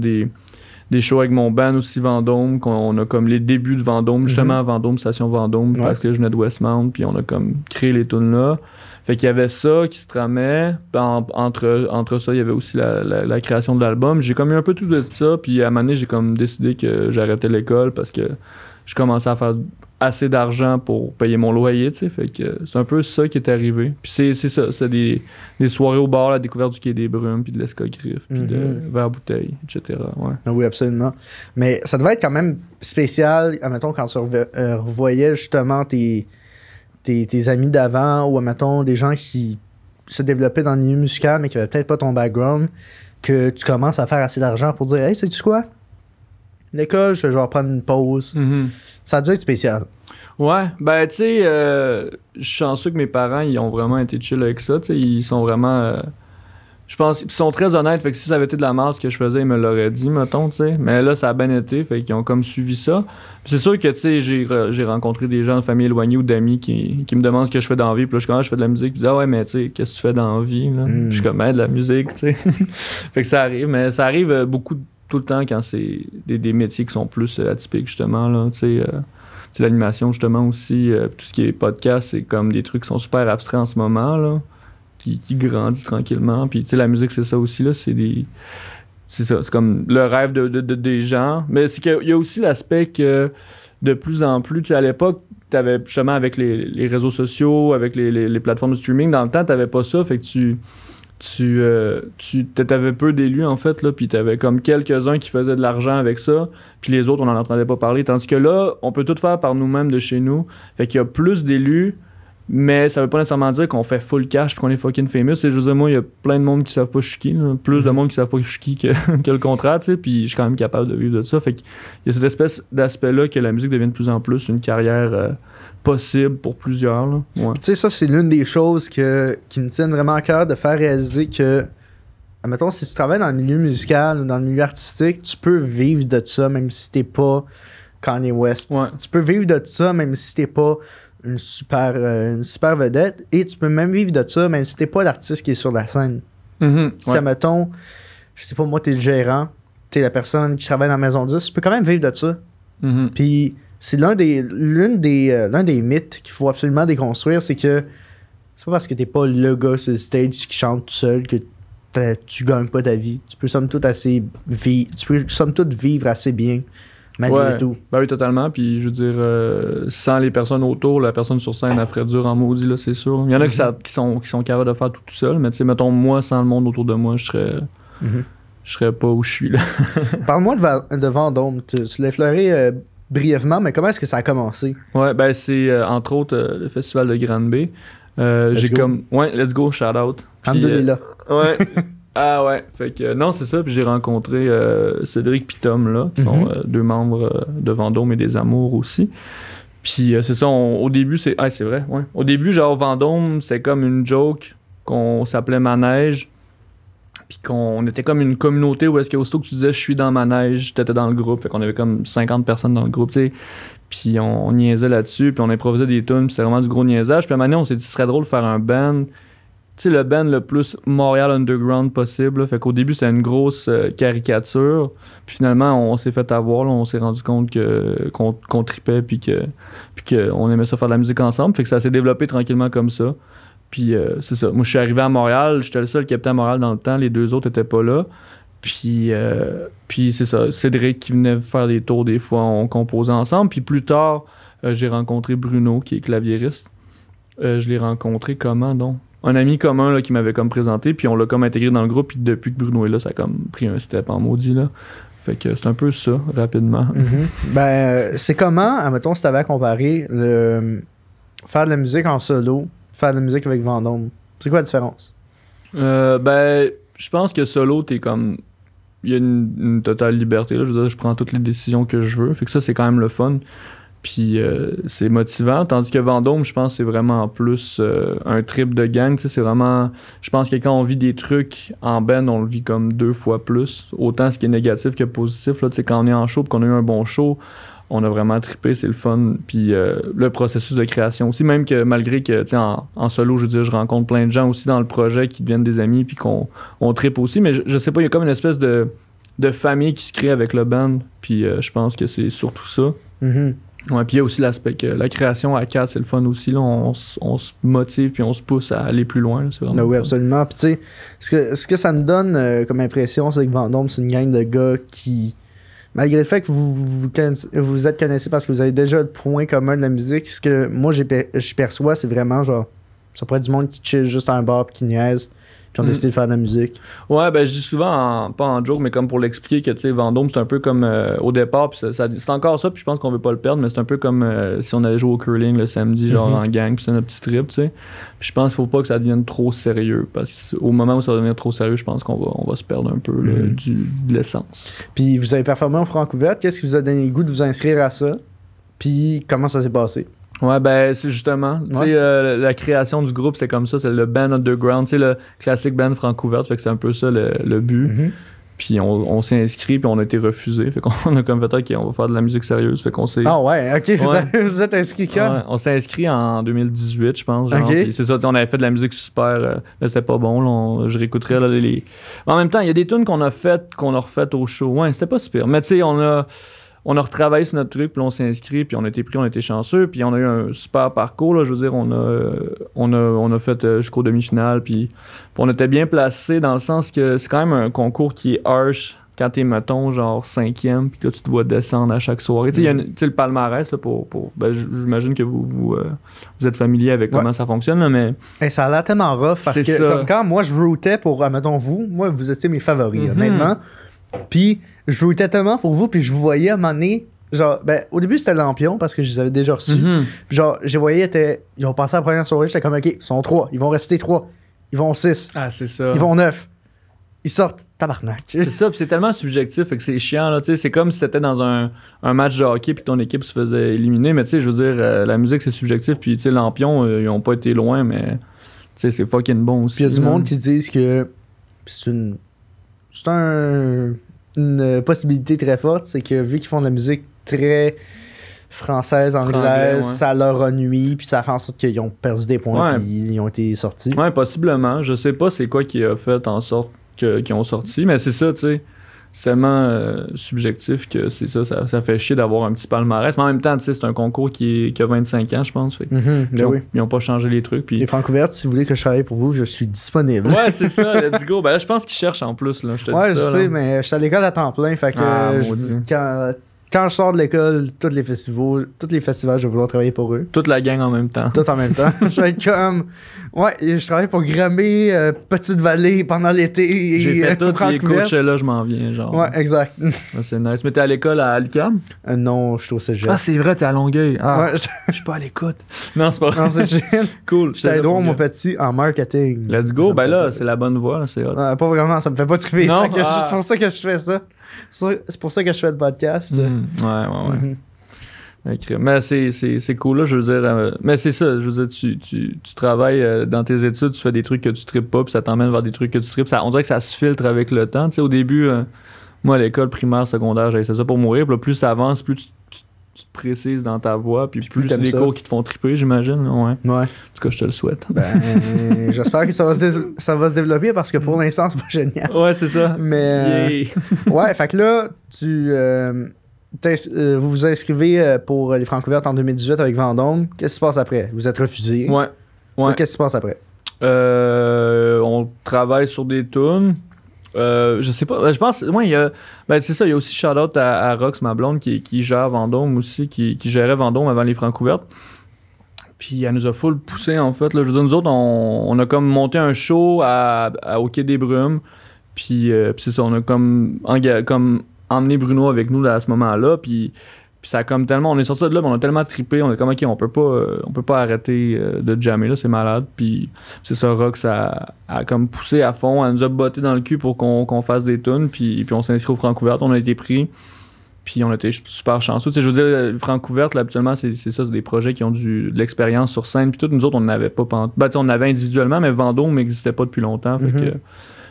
des shows avec mon band aussi, Vendôme, qu'on a comme les débuts de Vendôme, justement, Vendôme, Station Vendôme, parce que je venais de Westmount, puis on a comme créé les tunes là. Fait qu'il y avait ça qui se tramait. Entre ça, il y avait aussi la création de l'album. J'ai comme eu un peu tout de ça, puis à un moment donné, j'ai comme décidé que j'arrêtais l'école parce que je commençais à faire assez d'argent pour payer mon loyer, tu sais. Fait que c'est un peu ça qui est arrivé. Puis c'est ça, c'est des soirées au bar, la découverte du Quai des Brumes, puis de l'escogriffe, puis de verre bouteille, etc. Ouais. Oui, absolument. Mais ça devait être quand même spécial, admettons, quand tu revoyais justement tes amis d'avant, ou admettons, des gens qui se développaient dans le milieu musical, mais qui n'avaient peut-être pas ton background, que tu commences à faire assez d'argent pour dire « Hey, sais-tu quoi? L'école, je vais genre prendre une pause. Ça a dû être spécial. Ouais, ben tu sais, je suis chanceux que mes parents, ils ont vraiment été chill avec ça, tu sais, ils sont vraiment... je pense qu'ils sont très honnêtes, fait que si ça avait été de la merde ce que je faisais, ils me l'auraient dit, mettons, tu sais. Mais là, ça a bien été, fait qu'ils ont comme suivi ça. Puis c'est sûr que, tu sais, j'ai rencontré des gens de famille éloignée ou d'amis qui me demandent ce que je fais dans la vie. Puis là, je fais de la musique, puis ils disent « Ah ouais, mais tu sais, qu'est-ce que tu fais dans la vie? » Puis je suis comme « de la musique, tu sais. » Fait que ça arrive, mais ça arrive beaucoup tout le temps quand c'est des métiers qui sont plus atypiques, justement, là, tu sais. L'animation, justement, aussi, tout ce qui est podcast, c'est comme des trucs qui sont super abstraits en ce moment, là, qui grandit tranquillement. Puis, tu sais, la musique, c'est ça aussi, là, c'est ça, c'est comme le rêve des gens. Mais c'est qu'il y a aussi l'aspect que, de plus en plus, tu sais, à l'époque, t'avais, justement, avec les réseaux sociaux, avec les plateformes de streaming, dans le temps, t'avais pas ça, fait que t'avais peu d'élus en fait là, puis t'avais comme quelques-uns qui faisaient de l'argent avec ça, puis les autres on n'en entendait pas parler, tandis que là on peut tout faire par nous-mêmes de chez nous, fait qu'il y a plus d'élus, mais ça veut pas nécessairement dire qu'on fait full cash puis qu'on est fucking famous. C'est juste moi, il y a plein de monde qui savent pas je suis qui, là. Plus de monde qui savent pas je suis qui que le contraire, tu sais, puis je suis quand même capable de vivre de ça, fait qu'il y a cette espèce d'aspect là que la musique devient de plus en plus une carrière possible pour plusieurs. Ouais. Tu sais, ça, c'est l'une des choses qui me tiennent vraiment à cœur, de faire réaliser que admettons, si tu travailles dans le milieu musical ou dans le milieu artistique, tu peux vivre de ça même si t'es pas Kanye West. Ouais. Tu peux vivre de ça même si t'es pas une super vedette. Et tu peux même vivre de ça même si t'es pas l'artiste qui est sur la scène. Si, admettons, je sais pas, moi, t'es le gérant, t'es la personne qui travaille dans la maison 10, tu peux quand même vivre de ça. Puis c'est l'un des mythes qu'il faut absolument déconstruire, c'est que c'est pas parce que t'es pas le gars sur le stage qui chante tout seul que tu gagnes pas ta vie. Tu peux somme toute vivre assez bien malgré tout. Ben oui, totalement. Puis je veux dire, sans les personnes autour, la personne sur scène, elle ferait dur en maudit, là, c'est sûr. Il y en a qui sont capables de faire tout seul, mais tu sais, mettons, moi, sans le monde autour de moi, je serais pas où je suis, là. Parle-moi de Vendôme. Tu l'as effleuré brièvement, mais comment est-ce que ça a commencé? Ouais, ben c'est entre autres le festival de Granby. J'ai comme... Ouais, let's go, shout out. Alhamdoulilah. Ouais. Ah ouais, fait que non, c'est ça. Puis j'ai rencontré Cédric pis Tom, là, qui sont deux membres de Vendôme et des Amours aussi. Puis c'est ça, au début, c'est vrai, ouais. Au début, genre, Vendôme, c'était comme une joke qu'on s'appelait Manège. Puis qu'on était comme une communauté où est-ce qu'aussitôt que tu disais « je suis dans Manège », t'étais dans le groupe. Fait qu'on avait comme 50 personnes dans le groupe, tu sais. Puis on niaisait là-dessus, puis on improvisait des tunes, puis c'était vraiment du gros niaisage. Puis à un moment donné, on s'est dit ce serait drôle de faire un band. Tu sais, le band le plus Montréal underground possible. Là. Fait qu'au début, c'était une grosse caricature. Puis finalement, on s'est fait avoir. Là, on s'est rendu compte qu'on tripait puis qu'on aimait ça faire de la musique ensemble. Fait que ça s'est développé tranquillement comme ça. Puis c'est ça. Moi, je suis arrivé à Montréal. J'étais le seul qui habitait à Montréal dans le temps. Les deux autres étaient pas là. Puis c'est ça. Cédric qui venait faire des tours des fois. On composait ensemble. Puis plus tard, j'ai rencontré Bruno, qui est claviériste. Je l'ai rencontré comment, donc? Un ami commun là, qui m'avait comme présenté, puis on l'a comme intégré dans le groupe, puis depuis que Bruno est là, ça a comme pris un step en maudit, là. Fait que c'est un peu ça, rapidement. Ben, c'est comment, admettons, si t'avais à comparer faire de la musique en solo, faire de la musique avec Vendôme? C'est quoi la différence? Ben, je pense que solo, t'es comme... Il y a une totale liberté, là. Je veux dire, je prends toutes les décisions que je veux. Fait que ça, c'est quand même le fun. Puis c'est motivant, tandis que Vendôme, je pense, c'est vraiment plus un trip de gang, tu sais, c'est vraiment... Je pense que quand on vit des trucs en band, on le vit comme 2 fois plus, autant ce qui est négatif que positif, là, tu sais, quand on est en show pis qu'on a eu un bon show, on a vraiment trippé, c'est le fun, puis le processus de création aussi, même que malgré que, tu sais, en solo, je veux dire, je rencontre plein de gens aussi dans le projet qui deviennent des amis, puis qu'on trippe aussi, mais je sais pas, il y a comme une espèce de famille qui se crée avec le band, puis je pense que c'est surtout ça. Ouais, puis il y a aussi l'aspect que la création à 4, c'est le fun aussi. Là, on se motive puis on se pousse à aller plus loin. Là, c'est vraiment oui, fun. Absolument. Puis tu sais, ce que ça me donne comme impression, c'est que Vendôme, c'est une gang de gars qui, malgré le fait que vous êtes connaissés parce que vous avez déjà le point commun de la musique, ce que moi je perçois, c'est vraiment genre, ça pourrait être du monde qui chill juste à un bar puis qui niaise. Puis on a décidé de faire de la musique. Ouais, ben je dis souvent, pas en joke, mais comme pour l'expliquer que, tu sais, Vendôme, c'est un peu comme au départ, puis c'est encore ça, puis je pense qu'on veut pas le perdre, mais c'est un peu comme si on allait jouer au curling le samedi, genre en gang, puis c'est notre petit trip, tu sais. Puis je pense qu'il faut pas que ça devienne trop sérieux, parce qu'au moment où ça va devenir trop sérieux, je pense qu'on va se perdre un peu là, de l'essence. Puis vous avez performé au Francouverte, qu'est-ce qui vous a donné le goût de vous inscrire à ça? Puis comment ça s'est passé? Ouais, ben c'est justement, tu sais, la création du groupe, c'est comme ça, c'est le band underground, tu sais, le classique band Francouverte, fait que c'est un peu ça le but. Puis on s'est inscrit, puis on a été refusé, fait qu'on a comme fait, OK, on va faire de la musique sérieuse, fait qu'on s'est... Ah ouais, OK, vous êtes inscrit quand? Ouais, on s'est inscrit en 2018, je pense, genre, puis c'est ça, on avait fait de la musique super, mais c'était pas bon, là, je réécouterais là, les... En même temps, il y a des tunes qu'on a refaites au show, ouais, c'était pas super, mais tu sais, on a retravaillé sur notre truc, puis on s'est inscrit, puis on a été pris, on a été chanceux, puis on a eu un super parcours, là, je veux dire, on a fait jusqu'aux demi-finales, puis on était bien placé dans le sens que c'est quand même un concours qui est harsh quand t'es, mettons, genre 5e, puis que là, tu te vois descendre à chaque soirée. Tu sais, le palmarès, là, ben, j'imagine que vous êtes familier avec comment ça fonctionne, là, mais... Hey, ça a l'air tellement rough, parce que comme quand moi, je routais pour, mettons, vous étiez mes favoris, honnêtement, puis je routais tellement pour vous, puis je vous voyais à un moment donné, genre, ben, au début, c'était Lampion, parce que je les avais déjà reçus. Genre, je voyais, ils ont passé la première soirée, j'étais comme, OK, ils sont 3, ils vont rester 3, ils vont 6, ah, c'est ça. Ils vont 9, ils sortent, tabarnak. C'est ça, puis c'est tellement subjectif, fait que c'est chiant, là, tu sais, c'est comme si t'étais dans un match de hockey, puis ton équipe se faisait éliminer, mais tu sais, je veux dire, la musique, c'est subjectif, puis tu sais, Lampion, ils ont pas été loin, mais tu sais, c'est fucking bon aussi. Puis il y a du monde qui disent que c'est une une possibilité très forte, c'est que vu qu'ils font de la musique très française, anglaise, ouais. ça leur a nuit, puis ça fait en sorte qu'ils ont perdu des points, Ouais. puis ils ont été sortis. Ouais, possiblement. Je sais pas c'est quoi qui a fait en sorte qu'ils ont sorti, mais c'est ça, tu sais. C'est tellement subjectif que c'est ça fait chier d'avoir un petit palmarès. Mais en même temps, tu sais, c'est un concours qui a 25 ans, je pense. Fait que Ben oui. ils ont pas changé les trucs. Puis... Les Francouvertes, si vous voulez que je travaille pour vous, je suis disponible. Ouais, c'est ça, let's go. Ben là, je pense qu'ils cherchent en plus, là. Je te Ouais, dis je ça. sais, là. mais je suis à l'école à temps plein, fait que maudit. quand je sors de l'école, tous les festivals, je vais vouloir travailler pour eux. Toute la gang en même temps. Tout en même temps. Je vais être comme... Ouais, je travaille pour Grammy, Petite Vallée pendant l'été. J'ai fait toutes les Francouverte. coachs là, je m'en viens, genre. Ouais, exact. Ouais, c'est nice. Mais t'es à l'école à Lucam? Non, je suis au cégep. C'est vrai, t'es à Longueuil. Ouais, Je suis pas à l'écoute. Non, c'est pas non, c'est génial. cool. J'étais droit, mon petit, en marketing. Let's Ça go. me Ben fait là, pas- c'est la bonne voie, là, c'est hot. Ouais, pas vraiment, ça me fait pas triper. Non? Fait que Ah. C'est pour ça que je fais ça. C'est pour ça que je fais le podcast. Ouais. Mhm. Ok. Mais c'est cool, là, je veux dire. Mais c'est ça, je veux dire, tu travailles dans tes études, tu fais des trucs que tu tripes pas, puis ça t'emmène vers des trucs que tu tripes. On dirait que ça se filtre avec le temps. Tu sais, au début, moi, à l'école primaire, secondaire, j'avais ça pour mourir. Puis là, plus ça avance, plus tu te précises dans ta voix, puis plus c'est t'aimes des ça. cours qui te font triper, j'imagine. Ouais. En Ouais. tout cas, je te le souhaite. Ben, j'espère que ça va se développer parce que pour l'instant, c'est pas génial. Ouais, c'est ça. Mais Yeah. ouais, fait que là, vous vous inscrivez pour les Francouvertes en 2018 avec Vendôme. Qu'est-ce qui se passe après? Vous êtes refusé. Ouais. Ouais. Qu'est-ce qui se passe après? On travaille sur des tunes. Je sais pas. Je pense. Ouais, il y a. Ben, c'est ça. Il y a aussi shout-out à Rox, ma blonde, qui gère Vendôme aussi, qui gérait Vendôme avant les Francouvertes. Puis elle nous a full poussé, en fait. Là. Je veux dire, nous autres, on a comme monté un show au Quai des Brumes. Puis c'est ça. On a comme emmené Bruno avec nous là, à ce moment-là. Puis ça a comme tellement. On est sorti de là, mais on a tellement trippé. On est comme, OK, on peut pas arrêter de jammer, là. C'est malade. Puis c'est ça, Rox a comme poussé à fond. Elle nous a botté dans le cul pour qu'on fasse des tunes. Puis on s'est inscrit au Francouvertes. On a été pris. Puis on était super chanceux. Tu sais, je veux dire, le Francouvertes, là, habituellement, c'est ça, c'est des projets qui ont de l'expérience sur scène. Puis tout, nous autres, on n'avait pas. Ben, tu sais, on avait individuellement, mais Vendôme n'existait pas depuis longtemps.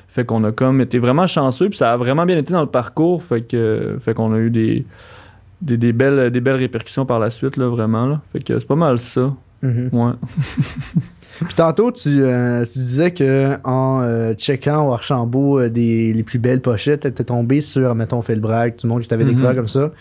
Fait qu'on a comme été vraiment chanceux. Puis ça a vraiment bien été dans le parcours. Fait qu'on a eu des belles répercussions par la suite, là, vraiment. Là. Fait que c'est pas mal ça. Ouais. Puis tantôt, tu disais que en checkant au Archambault les plus belles pochettes, t'étais tombé sur, mettons, Phil Bragg, tout le monde qui t'avait découvert comme ça.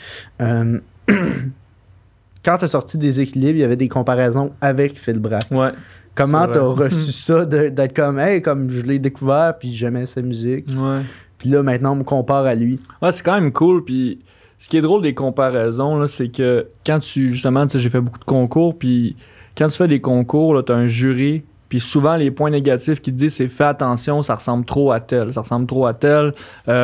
Quand t'as sorti des équilibres, il y avait des comparaisons avec Phil Bragg. Ouais. Comment C'est t'as vrai. reçu ça d'être comme, hey, comme je l'ai découvert, puis j'aimais sa musique. Ouais. Puis là, maintenant, on me compare à lui. Ouais, c'est quand même cool. Puis ce qui est drôle des comparaisons, là, c'est que quand justement, tu sais, j'ai fait beaucoup de concours, puis quand tu fais des concours, là, t'as un jury, puis souvent, les points négatifs qui te disent, c'est fais attention, ça ressemble trop à tel,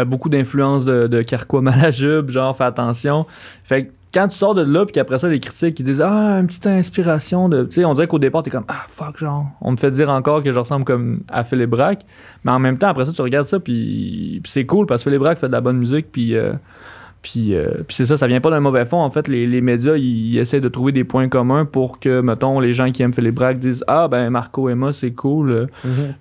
beaucoup d'influence de Carquois Malajube, genre, fais attention. Fait que quand tu sors de là, puis qu'après ça, les critiques, ils disent, une petite inspiration de. Tu sais, on dirait qu'au départ, t'es comme, fuck, genre, on me fait dire encore que je ressemble comme à Philippe Braque. Mais en même temps, après ça, tu regardes ça, puis c'est cool, parce que Philippe Braque fait de la bonne musique, puis c'est ça vient pas d'un mauvais fond. En fait, les médias, ils essaient de trouver des points communs pour que, mettons, les gens qui aiment Philippe Braque disent, ben, Marco Emma, c'est cool,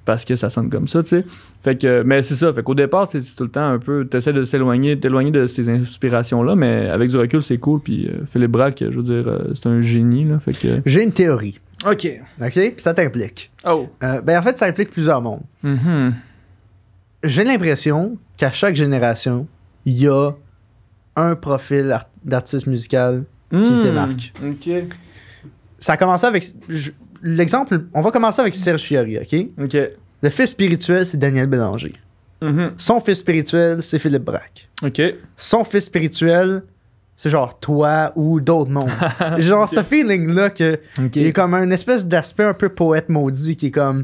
parce que ça sonne comme ça, tu sais. Fait que, mais c'est ça, fait qu'au départ, c'est tout le temps un peu, t'essaies de t'éloigner de ces inspirations-là, mais avec du recul, c'est cool, puis Philippe Braque, je veux dire, c'est un génie, là, fait que... J'ai une théorie, OK. OK? Puis ça t'implique. Oh. Ben, en fait, ça implique plusieurs mondes. Mhm. J'ai l'impression qu'à chaque génération, il y a un profil d'artiste musical qui se démarque. OK. Ça a commencé avec... L'exemple, on va commencer avec Serge Fiori, OK? OK. Le fils spirituel, c'est Daniel Bélanger. Mhm. Son fils spirituel, c'est Philippe Braque. OK. Son fils spirituel, c'est genre toi ou d'autres mondes. Genre ce feeling-là que OK. il y a comme un espèce d'aspect un peu poète maudit qui est comme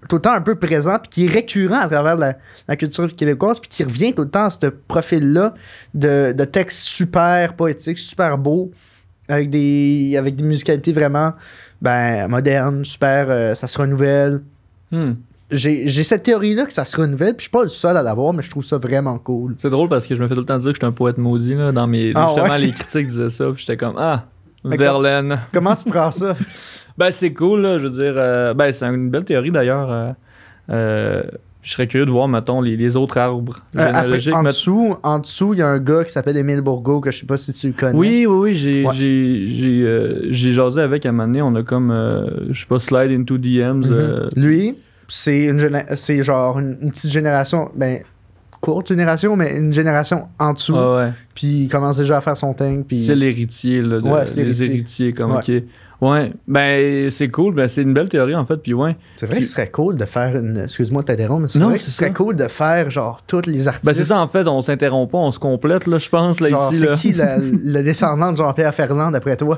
tout le temps un peu présent puis qui est récurrent à travers la culture québécoise puis qui revient tout le temps à ce profil-là de textes super poétiques, super beaux avec des musicalités vraiment modernes, super ça se renouvelle. J'ai cette théorie-là que ça se renouvelle, puis je suis pas le seul à l'avoir, mais je trouve ça vraiment cool. C'est drôle parce que je me fais tout le temps dire que je suis un poète maudit, là, dans mes... justement, ouais? les critiques disaient ça, puis j'étais comme, Mais Verlaine. Comment tu prends ça? Ben, c'est cool, là, je veux dire... c'est une belle théorie, d'ailleurs. Je serais curieux de voir, mettons, les autres arbres généalogiques. En dessous, il y a un gars qui s'appelle Émile Bourgault, que je sais pas si tu le connais. Oui, Ouais. j'ai jasé avec à un moment donné. On a comme, je sais pas, slide into DMs. Lui, c'est genre une petite génération, ben, courte génération, mais une génération en dessous. Ouais. Puis il commence déjà à faire son thing. Puis... C'est l'héritier, là. Ouais, c'est les l'héritier. héritiers, comme, Ouais. ok. Ouais, ben, c'est cool. Ben, c'est une belle théorie, en fait. Puis, ouais. C'est vrai que ce serait cool de faire une. Excuse-moi de t'interrompre, mais c'est Non, vrai que c'est ce serait ça. cool de faire genre tous les artistes. Ben, c'est ça, en fait. On s'interrompt pas, on se complète, là, je pense, là, Genre, ici, c'est là. qui le descendant de Jean-Pierre Ferland d'après toi?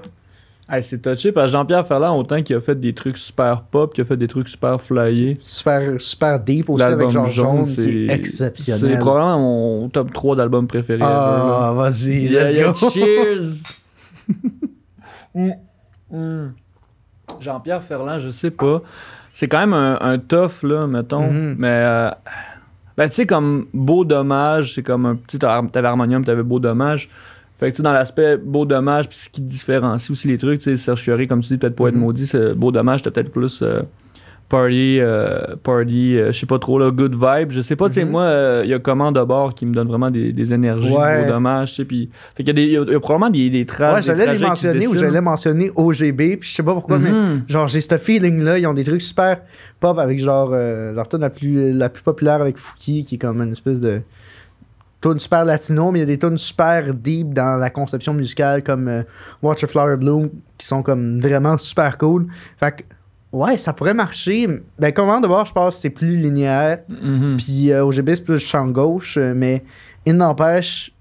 Hey, c'est touché parce que Jean-Pierre Ferland, autant qu'il a fait des trucs super pop, qu'il a fait des trucs super flyés. Super deep aussi avec Georges Jaune, qui est exceptionnel. C'est probablement mon top 3 d'albums préférés. Ah, vas-y, ever, là. let's go. Cheers! Jean-Pierre Ferland, je sais pas. C'est quand même un tough, là, mettons. Mhm. Mais, ben, tu sais, comme Beau Dommage, c'est comme un petit. T'avais Harmonium, t'avais Beau Dommage. Fait que, tu sais, dans l'aspect Beau Dommage, puis ce qui différencie aussi les trucs, tu sais, Serge Fiori, comme tu dis, peut-être Poète Mhm. Maudit, c'est Beau Dommage, t'as peut-être plus Party, je sais pas trop, là, Good Vibe. Je sais pas, tu sais, Mhm. moi, il y a Commande de bord qui me donne vraiment des énergies, Ouais. Beau Dommage, tu sais, puis. Fait qu'il y a probablement des traces. Ouais, j'allais les mentionner ou j'allais mentionner OGB, puis je sais pas pourquoi, mais genre, j'ai ce feeling-là. Ils ont des trucs super pop avec genre leur tune la plus populaire avec Fouki, qui est comme une espèce de tune super latino, mais il y a des tunes super deep dans la conception musicale, comme Watch a Flower Bloom, qui sont comme vraiment super cool. Fait que, ouais, ça pourrait marcher. Ben, comment d'abord, je pense que c'est plus linéaire, puis OGB, c'est plus champ gauche, mais il n'empêche.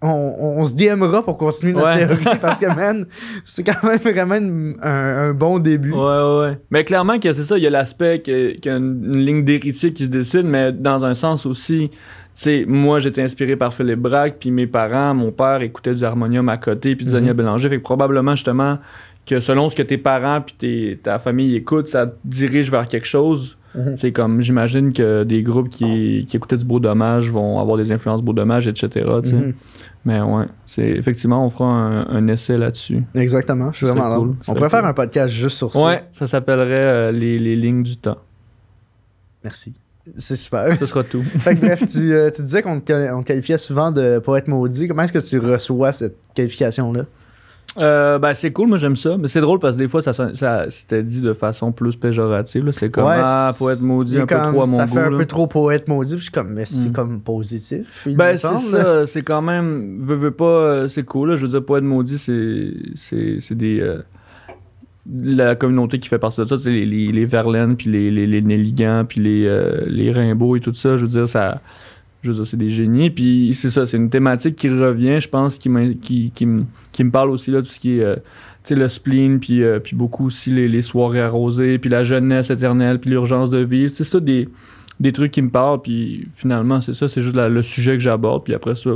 On se DMera pour continuer notre Ouais. théorie parce que, man, c'est quand même vraiment un bon début. Ouais. Mais clairement, que c'est ça, il y a l'aspect qu'il y a une ligne d'héritier qui se décide, mais dans un sens aussi, tu sais, moi, j'étais inspiré par Philippe Braque, puis mes parents, mon père écoutait du harmonium à côté, puis du Daniel Bélanger. Fait que probablement, justement, que selon ce que tes parents puis ta famille écoutent, ça te dirige vers quelque chose. C'est comme, j'imagine que des groupes qui écoutaient du Beau Dommage vont avoir des influences Beau Dommage, etc. tu sais. Mais ouais, effectivement, on fera un essai là-dessus. Exactement, je suis Ce serait vraiment cool, cool. ce On serait pourrait faire cool. un podcast juste sur ça. Ouais, ça s'appellerait les lignes du temps. Merci. C'est super. Ce sera tout. Fait que bref, tu disais qu'on te qualifiait souvent de poète maudit. Comment est-ce que tu reçois cette qualification-là? Ben c'est cool, moi j'aime ça, mais c'est drôle parce que des fois ça c'était dit de façon plus péjorative, là. C'est comme poète maudit, il est un peu comme, trop à mon ça goût. fait un là. peu trop poète maudit, puis je suis comme, mais c'est comme positif. Il Ben me c'est semble. ça, c'est quand même, veux pas, c'est cool, là. Je veux dire, poète maudit, c'est des... la communauté qui fait partie de ça, c'est les Verlaine, puis les Nelligan, puis les Rimbaud et tout ça, je veux dire, c'est des génies. Puis c'est ça, c'est une thématique qui revient, je pense, qui me parle aussi, là, tout ce qui est, tu sais, le spleen, puis beaucoup aussi les soirées arrosées, puis la jeunesse éternelle, puis l'urgence de vivre. Tu sais, c'est tout des trucs qui me parlent, puis finalement, c'est ça, c'est juste le sujet que j'aborde, puis après ça,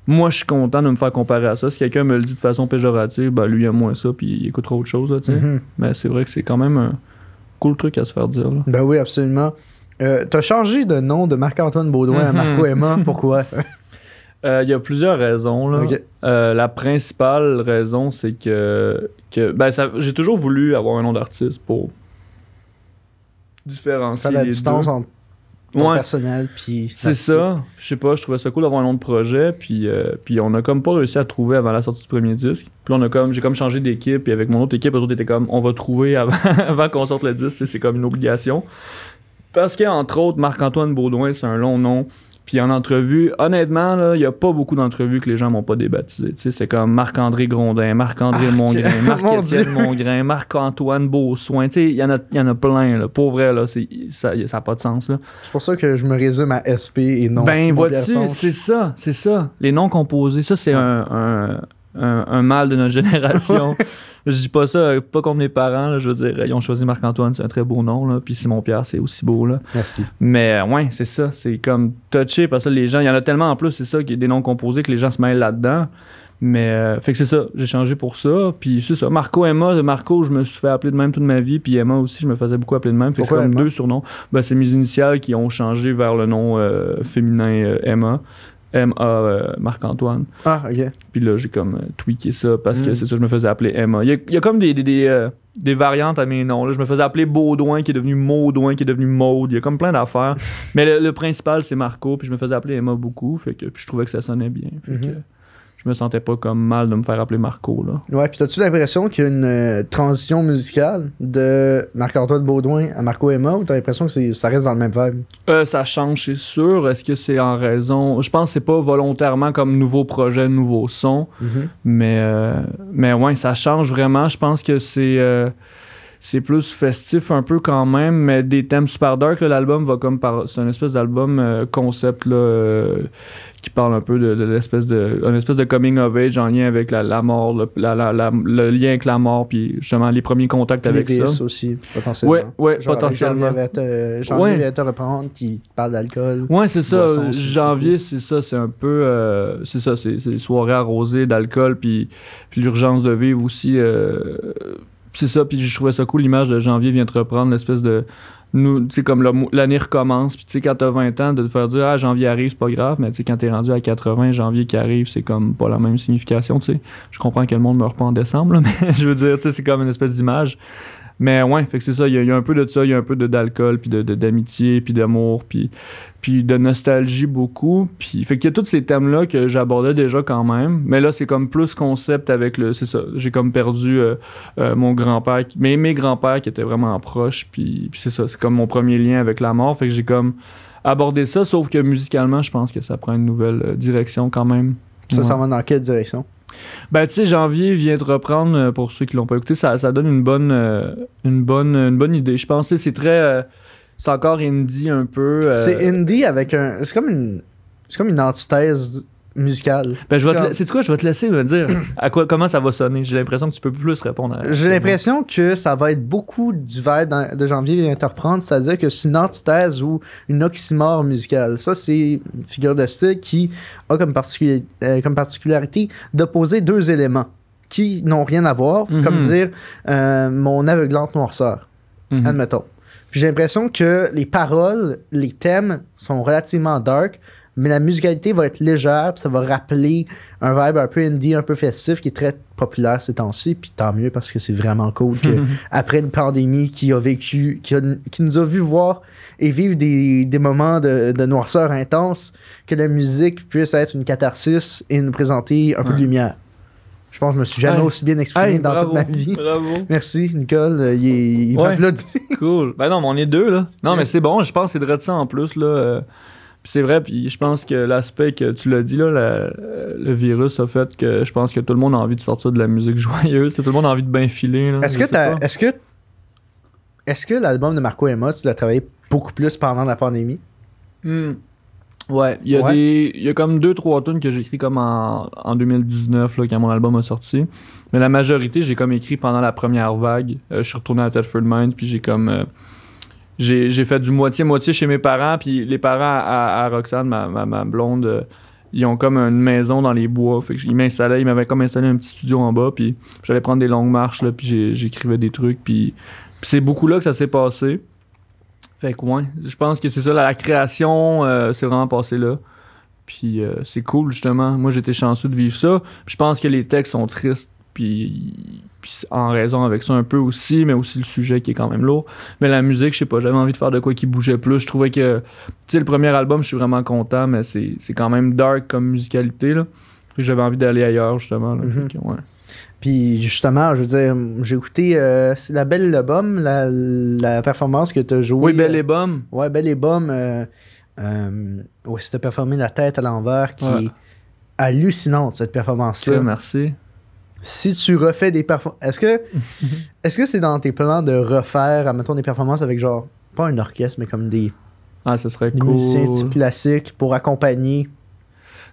moi, je suis content de me faire comparer à ça. Si quelqu'un me le dit de façon péjorative, ben lui, il aime moins ça, puis il écoutera autre chose, là, tu sais. Mais c'est vrai que c'est quand même un cool truc à se faire dire, là. Ben oui, absolument. T'as changé de nom de Marc-Antoine Baudouin à Marco Emma. Pourquoi? Il y a plusieurs raisons, là. Ok. La principale raison, c'est que j'ai toujours voulu avoir un nom d'artiste pour différencier Faire la les distance deux. entre ton Ouais, personnel puis c'est ça. Je sais pas, je trouvais ça cool d'avoir un nom de projet, puis on a comme pas réussi à trouver avant la sortie du premier disque. Puis j'ai comme changé d'équipe, puis avec mon autre équipe, eux autres étaient comme, on va trouver avant, avant qu'on sorte le disque, c'est comme une obligation. Parce qu'entre autres, Marc-Antoine Baudouin, c'est un long nom. Puis en entrevue, honnêtement, il n'y a pas beaucoup d'entrevues que les gens m'ont pas débaptisé. Tu sais, c'est comme Marc-André Grondin, Marc-André Mongrain, Marc-Étienne Mongrain, Marc-Antoine Beausoin. Tu sais, il y en a plein. Là. Pour vrai, là, ça n'a pas de sens. Là. C'est pour ça que je me résume à SP et non Ben, Simon vois-tu, Pierson. c'est ça. Les noms composés, ça, c'est un mal de notre génération. Je dis pas ça, pas comme mes parents, là, je veux dire, ils ont choisi Marc-Antoine, c'est un très beau nom, là, puis Simon-Pierre, c'est aussi beau, là. Merci. Mais ouais, c'est ça, c'est comme touché, parce que les gens, il y en a tellement en plus, c'est ça, qu'il y a des noms composés que les gens se mêlent là-dedans. Mais, fait que c'est ça, j'ai changé pour ça, puis c'est ça, Marco Emma, Marco, je me suis fait appeler de même toute ma vie, puis Emma aussi, je me faisais beaucoup appeler de même, fait que c'est Pourquoi comme Emma? 2 surnoms. Ben, c'est mes initiales qui ont changé vers le nom féminin Emma. Emma Marc-Antoine. Ah, ok. Puis là, j'ai comme tweaké ça parce que c'est ça, je me faisais appeler Emma. Il y a comme des variantes à mes noms. Là. Je me faisais appeler Baudouin, qui est devenu Maudouin, qui est devenu Maude. Il y a comme plein d'affaires. Mais le principal, c'est Marco. Puis je me faisais appeler Emma beaucoup. Puis je trouvais que ça sonnait bien. Fait que je me sentais pas comme mal de me faire appeler Marco. Là. Ouais, puis t'as-tu l'impression qu'il y a une transition musicale de Marc-Antoine Baudouin à Marco Emma, ou t'as l'impression que ça reste dans le même vibe? Ça change, c'est sûr. Est-ce que c'est en raison... Je pense que c'est pas volontairement comme nouveau projet, nouveau son. Mais ouais, ça change vraiment. Je pense que c'est plus festif un peu quand même, mais des thèmes super dark. Là, l'album va comme c'est un espèce d'album concept là, qui parle un peu de l'espèce de coming of age en lien avec la mort, le lien avec la mort, puis justement les premiers contacts avec les ça. aussi, potentiellement. Ouais, genre, potentiellement. Janvier va te reprendre, qui parle d'alcool. Ouais, c'est ça. Boisson, Janvier, c'est ça. C'est un peu... c'est ça, c'est les soirées arrosées d'alcool, puis l'urgence de vivre aussi... c'est ça, puis je trouvais ça cool, l'image de Janvier vient te reprendre l'espèce de... Tu sais, comme l'année recommence, puis tu sais, quand t'as 20 ans, de te faire dire « Ah, Janvier arrive, c'est pas grave », mais tu sais, quand t'es rendu à 80, Janvier qui arrive, c'est comme pas la même signification, tu sais. Je comprends que le monde meurt pas en décembre, là, mais je veux dire, tu sais, c'est comme une espèce d'image. Mais ouais, fait que c'est ça, il y a un peu de ça, il y a un peu d'alcool, puis d'amitié, puis d'amour, puis de nostalgie beaucoup. Puis fait qu'il y a tous ces thèmes-là que j'abordais déjà quand même. Mais là, c'est comme plus concept avec c'est ça, j'ai comme perdu mon grand-père, mes grands-pères qui étaient vraiment proches, puis c'est ça, c'est comme mon premier lien avec la mort. Fait que j'ai comme abordé ça, sauf que musicalement, je pense que ça prend une nouvelle direction quand même. Ça s'en va dans quelle direction? Ben, tu sais, Janvier vient de reprendre, pour ceux qui l'ont pas écouté, ça donne une bonne idée. Je pense que c'est très... c'est encore indie un peu. C'est indie avec un... C'est comme une antithèse musicale. Ben, c'est quoi, je vais te laisser me dire comment ça va sonner. J'ai l'impression que tu peux plus répondre à... J'ai l'impression que ça va être beaucoup du vibe de Janvier vient te reprendre, c'est-à-dire que c'est une antithèse ou une oxymore musicale. Ça, c'est une figure de style qui a comme particularité d'opposer deux éléments qui n'ont rien à voir, comme dire mon aveuglante noirceur, admettons. Puis j'ai l'impression que les paroles, les thèmes sont relativement dark, mais la musicalité va être légère, puis ça va rappeler un vibe un peu indie, un peu festif, qui est très populaire ces temps-ci, puis tant mieux, parce que c'est vraiment cool que après une pandémie qui nous a vu voir et vivre des moments de noirceur intense, que la musique puisse être une catharsis et nous présenter un peu de lumière. Je pense que je me suis jamais aussi bien exprimé dans toute ma vie. Bravo. Merci, Nicole. Il m'applaudit. Cool. Ben non, mais on est deux, là. Non, mais c'est bon, je pense que c'est de ça en plus, là. Puis c'est vrai, puis je pense que l'aspect que tu l'as dit, là, le virus a fait que je pense que tout le monde a envie de sortir de la musique joyeuse. Tout le monde a envie de bien filer. Là, est-ce que l'album de Marco Emma, tu l'as travaillé beaucoup plus pendant la pandémie? Ouais, il y a comme 2-3 tunes que j'ai écrit comme en 2019, là, quand mon album a sorti. Mais la majorité, j'ai comme écrit pendant la première vague. Je suis retourné à Thetford Mines, puis j'ai comme... J'ai fait du moitié-moitié chez mes parents, puis les parents à Roxane, ma blonde, ils ont comme une maison dans les bois. Fait que ils m'avaient comme installé un petit studio en bas, puis j'allais prendre des longues marches, là, puis j'écrivais des trucs, puis c'est beaucoup là que ça s'est passé. Fait que ouais, je pense que c'est ça, la création, c'est vraiment passé là. Puis c'est cool, justement. Moi, j'étais chanceux de vivre ça. Puis je pense que les textes sont tristes, puis en raison avec ça un peu aussi, mais aussi le sujet qui est quand même lourd. Mais la musique, je sais pas, j'avais envie de faire de quoi qui bougeait plus. Je trouvais que, tu sais, le premier album, je suis vraiment content, mais c'est quand même dark comme musicalité, là. Fait que j'avais envie d'aller ailleurs, justement, là. Fait que, ouais. Puis justement, je veux dire, j'ai écouté c'est la Belle et le Bum, la performance que tu as jouée. Oui, Belle et Bum. Ouais, Belle et Bum. Oui, tu as performé La tête à l'envers, qui est hallucinante, cette performance-là. Okay, merci. Si tu refais des performances... Est-ce que c'est dans tes plans de refaire, admettons, des performances avec genre, pas un orchestre, mais comme des ça serait cool. Musiciens type classiques pour accompagner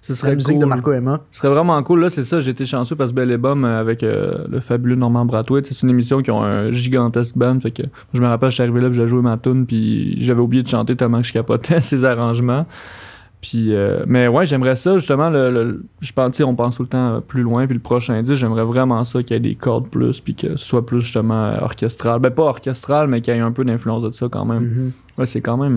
ce serait la musique de Marco Emma? Ce serait vraiment cool. Là, c'est ça, j'ai été chanceux parce que Belle et Bum avec le fabuleux Normand Brathwaite, c'est une émission qui ont un gigantesque band. Fait que je me rappelle, je suis arrivé là, j'ai joué ma tune, puis j'avais oublié de chanter tellement que je capotais ses arrangements. Puis, mais ouais, j'aimerais ça, justement, je pense, tu sais, on pense tout le temps plus loin, puis le prochain disque, j'aimerais vraiment ça, qu'il y ait des cordes plus, puis que ce soit plus, justement, orchestral. Ben, pas orchestral, mais qu'il y ait un peu d'influence de ça, quand même. Ouais, c'est quand même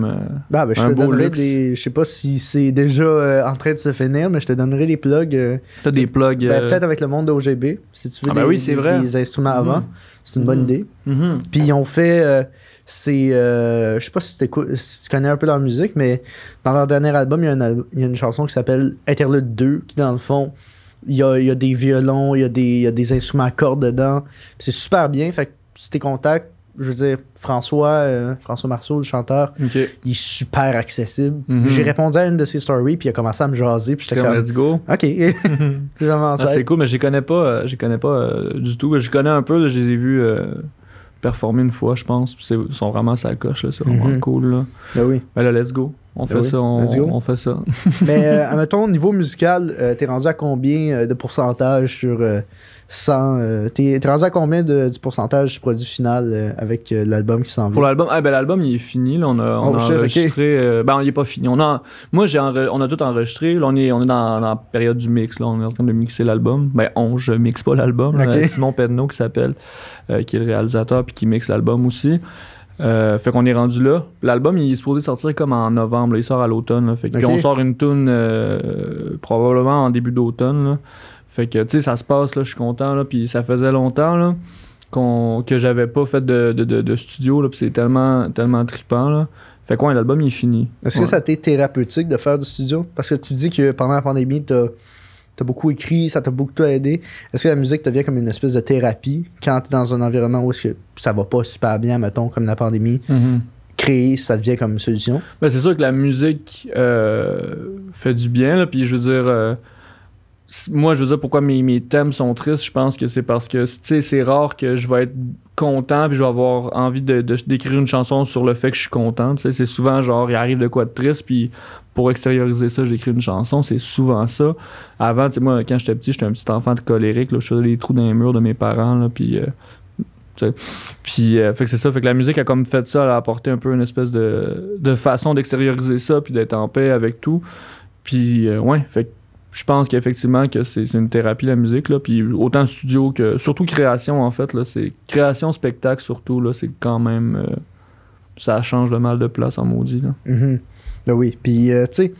Ben, je un te beau donnerai luxe. des... Je sais pas si c'est déjà en train de se finir, mais je te donnerai des plugs... T'as des plugs... peut-être avec le monde d'OGB, si tu veux oui, c'est vrai. des instruments avant. C'est une bonne idée. Mhm. Puis ils ont fait... je sais pas si tu connais un peu leur musique, mais dans leur dernier album, il y a une chanson qui s'appelle Interlude 2, qui dans le fond, il y a des violons, il y a des instruments à cordes dedans. Puis c'est super bien. Fait que si t'es contact, je veux dire, François Marceau, le chanteur, OK. il est super accessible. Mhm. J'ai répondu à une de ses stories, puis il a commencé à me jaser, puis j'étais Comme comme... let's go. OK, c'est vraiment ça. C'est cool, mais je les connais pas, du tout. Je connais un peu, là, je les ai vus performer une fois, je pense. Puis ils sont vraiment à la coche, là, c'est vraiment cool. Là. Ben oui. Ben là, let's go. On fait ça, let's go. on fait ça. Mais, admettons, au niveau musical, t'es rendu à combien de pourcentage sur 100 t'es rendu à combien du pourcentage du produit final avec l'album qui s'en vient? Pour l'album, l'album il est fini. Là, on a enregistré. Ben, il est pas fini. On a tout enregistré. Là, on est dans la période du mix. Là, on est en train de mixer l'album. Ben, je mixe pas l'album. Là. Okay. Simon Pedneau qui s'appelle, qui est le réalisateur puis qui mixe l'album aussi. Fait qu'on est rendu là. L'album il est supposé sortir comme en novembre. Là. Il sort à l'automne. Là. Fait que, puis on sort une tune probablement en début d'automne. Là. Fait que, tu sais, ça se passe, là, je suis content, là, puis ça faisait longtemps, là, que j'avais pas fait de studio, là, puis c'est tellement trippant, là. Fait que, ouais, l'album, il est fini. Est-ce que ça a été thérapeutique de faire du studio? Parce que tu dis que pendant la pandémie, t'as beaucoup écrit, ça t'a beaucoup aidé. Est-ce que la musique devient comme une espèce de thérapie quand t'es dans un environnement où ça va pas super bien, mettons, comme la pandémie? Créer, ça devient comme une solution? Ben, c'est sûr que la musique fait du bien, là, puis je veux dire... moi, je veux dire, pourquoi mes thèmes sont tristes, je pense que c'est parce que, tu sais, c'est rare que je vais être content puis je vais avoir envie d'écrire une chanson sur le fait que je suis content, tu sais. C'est souvent, genre, il arrive de quoi de triste, puis pour extérioriser ça, j'écris une chanson, c'est souvent ça. Avant, tu sais, moi, quand j'étais petit, j'étais un petit enfant de colérique, là, je faisais des trous dans les murs de mes parents, là, puis... fait que c'est ça, fait que la musique a comme fait ça, elle a apporté un peu une espèce de façon d'extérioriser ça puis d'être en paix avec tout. Puis, ouais, fait que je pense qu'effectivement que c'est une thérapie la musique là, puis autant studio que surtout création en fait là, c'est création spectacle surtout là, c'est quand même ça change le mal de place en maudit là. Ben oui, puis tu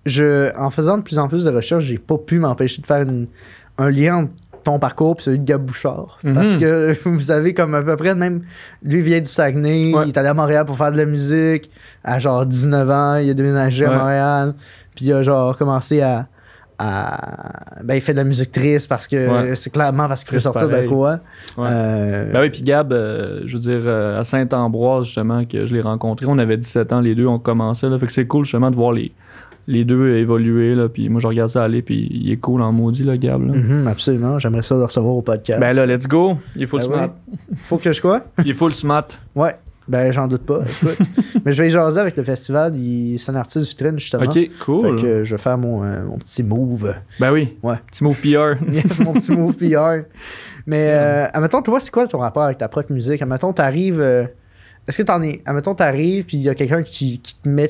sais, en faisant de plus en plus de recherches, j'ai pas pu m'empêcher de faire un lien entre ton parcours et celui de Gab Bouchard. Parce que vous avez comme à peu près même... Lui vient du Saguenay, il est allé à Montréal pour faire de la musique. À genre 19 ans, il a déménagé à Montréal. Puis il a genre commencé à... Ben, il fait de la musique triste parce que c'est clairement parce qu'il veut sortir de quoi. Ben oui, puis Gab, je veux dire, à Saint-Ambroise, justement, que je l'ai rencontré, on avait 17 ans, les deux, on commençait. Là, fait que c'est cool, justement, de voir les deux évoluer. Là, puis moi, je regarde ça aller, puis il est cool en maudit, là, Gab. Là. Absolument, j'aimerais ça le recevoir au podcast. Ben là, let's go. Il faut le smart. Faut que je quoi? Il faut le smart. Ouais. Ben, j'en doute pas. Écoute. Mais je vais y jaser avec le festival. C'est un artiste vitrine, justement. Ok, cool. Fait que je vais faire mon petit move. Ben oui. Ouais. Petit move PR. Yes, mon petit move PR. Mais, admettons, toi, c'est quoi ton rapport avec ta propre musique? Admettons, t'arrives. Est-ce que t'en es. Admettons, t'arrives, puis il y a quelqu'un qui te met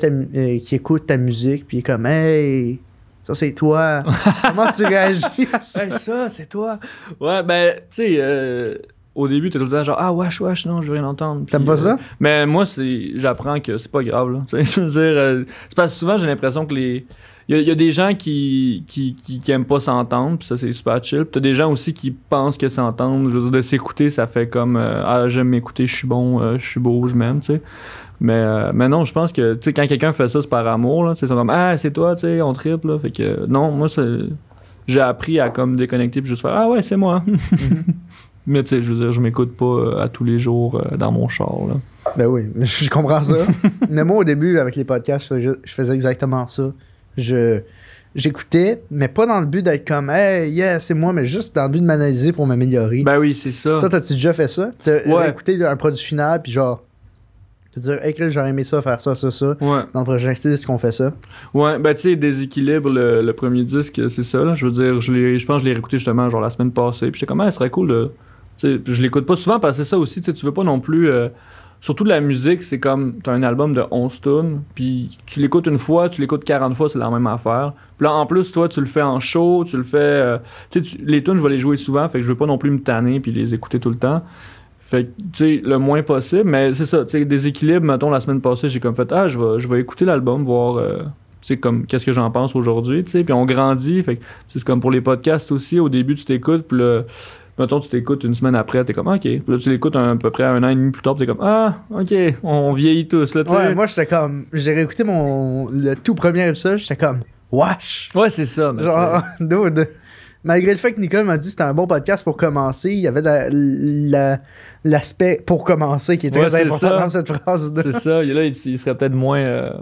qui écoute ta musique, puis il est comme, hey, ça c'est toi. Comment tu réagis à ça? Hey, ça, c'est toi. Ouais, ben, tu sais. Au début, t'es tout le temps genre, ah, wesh, non, je veux rien entendre. T'aimes pas ça? Mais moi, j'apprends que c'est pas grave, là. Je veux dire, c'est parce que souvent, j'ai l'impression que il y a des gens qui aiment pas s'entendre, puis ça, c'est super chill. Puis t'as des gens aussi qui pensent que s'entendre, je veux dire, de s'écouter, ça fait comme, ah, j'aime m'écouter, je suis bon, je suis beau, je m'aime, tu sais. Mais non, je pense que, tu sais, quand quelqu'un fait ça, c'est par amour, là. Tu sais, c'est comme, ah, c'est toi, tu sais, on triple, là. Fait que, non, moi, j'ai appris à comme déconnecter, puis juste faire, ah ouais, c'est moi. Mais tu sais, je veux dire, je m'écoute pas à tous les jours dans mon char, là. Ben oui, je comprends ça. Mais moi, au début, avec les podcasts, je faisais exactement ça. J'écoutais, mais pas dans le but d'être comme « Hey, yeah, c'est moi », mais juste dans le but de m'analyser pour m'améliorer. Ben oui, c'est ça. Toi, t'as-tu déjà fait ça? T'as écouté un produit final, puis genre... te dire « Hey, Chris, j'aurais aimé ça, faire ça, ça, ça. » Ouais. Dans le prochain disque, qu'on fait ça. Ouais, ben tu sais, Déséquilibre, le premier disque, c'est ça, là. Je veux dire, je pense que je l'ai réécouté justement genre la semaine passée, puis j'étais comme « Ah, ce serait cool de... » Tu sais, je l'écoute pas souvent parce que c'est ça aussi, tu sais, tu veux pas non plus surtout de la musique, c'est comme, t'as un album de 11 tunes, puis tu l'écoutes une fois, tu l'écoutes 40 fois, c'est la même affaire. Puis là, en plus, toi, tu le fais en show, tu le fais... tu sais, les tunes, je vais les jouer souvent, fait que je veux pas non plus me tanner puis les écouter tout le temps. Fait que, tu sais, le moins possible, mais c'est ça, tu sais, déséquilibre, mettons, la semaine passée, j'ai comme fait, je vais écouter l'album, voir... tu sais, comme, qu'est-ce que j'en pense aujourd'hui, tu sais, puis on grandit, fait que c'est comme pour les podcasts aussi, au début, tu t'écoutes, puis là, mettons, tu t'écoutes une semaine après, t'es comme, OK, puis là, tu l'écoutes à peu près 1 an et demi plus tard, puis t'es comme, OK, on vieillit tous, là, tu sais. Ouais, moi, j'étais comme, j'ai réécouté le tout premier épisode, j'étais comme, wesh! Ouais, c'est ça, mais genre, dude. Malgré le fait que Nicole m'a dit que c'était un bon podcast pour commencer, il y avait l'aspect pour commencer qui était très important dans cette phrase. C'est ça. Là, il serait peut-être moins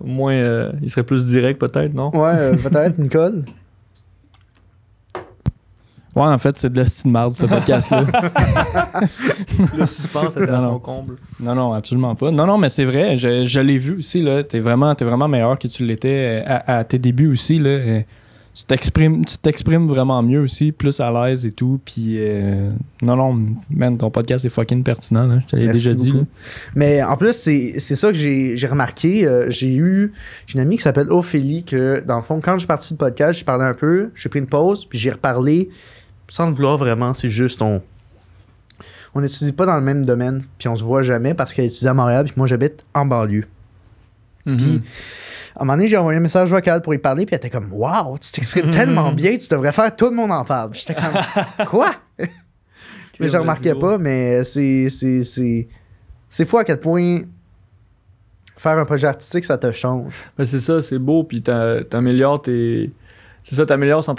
il serait plus direct, peut-être, non? Ouais, peut-être, Nicole. Ouais, en fait, c'est de la style marde, ce podcast-là. Le suspense était à son comble. Non, absolument pas. Non, mais c'est vrai, je l'ai vu aussi, là. T'es vraiment meilleur que tu l'étais à tes débuts aussi, là. Tu t'exprimes vraiment mieux aussi, plus à l'aise et tout. Puis, non, man, ton podcast est fucking pertinent, là. Je te l'ai déjà dit. Là. Mais en plus, c'est ça que j'ai remarqué. J'ai une amie qui s'appelle Ophélie, que dans le fond, quand j'ai parti du podcast, j'ai parlé un peu, j'ai pris une pause, puis j'ai reparlé sans le vouloir vraiment. C'est juste, on n'étudie pas dans le même domaine, puis on se voit jamais parce qu'elle étudie à Montréal, puis moi, j'habite en banlieue. Puis, à un moment donné, j'ai envoyé un message vocal pour y parler, puis elle était comme, waouh, tu t'exprimes tellement bien, tu devrais faire, tout le monde en parle. J'étais comme, quoi? Mais je remarquais pas, mais c'est fou à quel point faire un projet artistique, ça te change. Ben c'est ça, c'est beau, puis t'améliores tes. C'est ça, tu t'améliores sans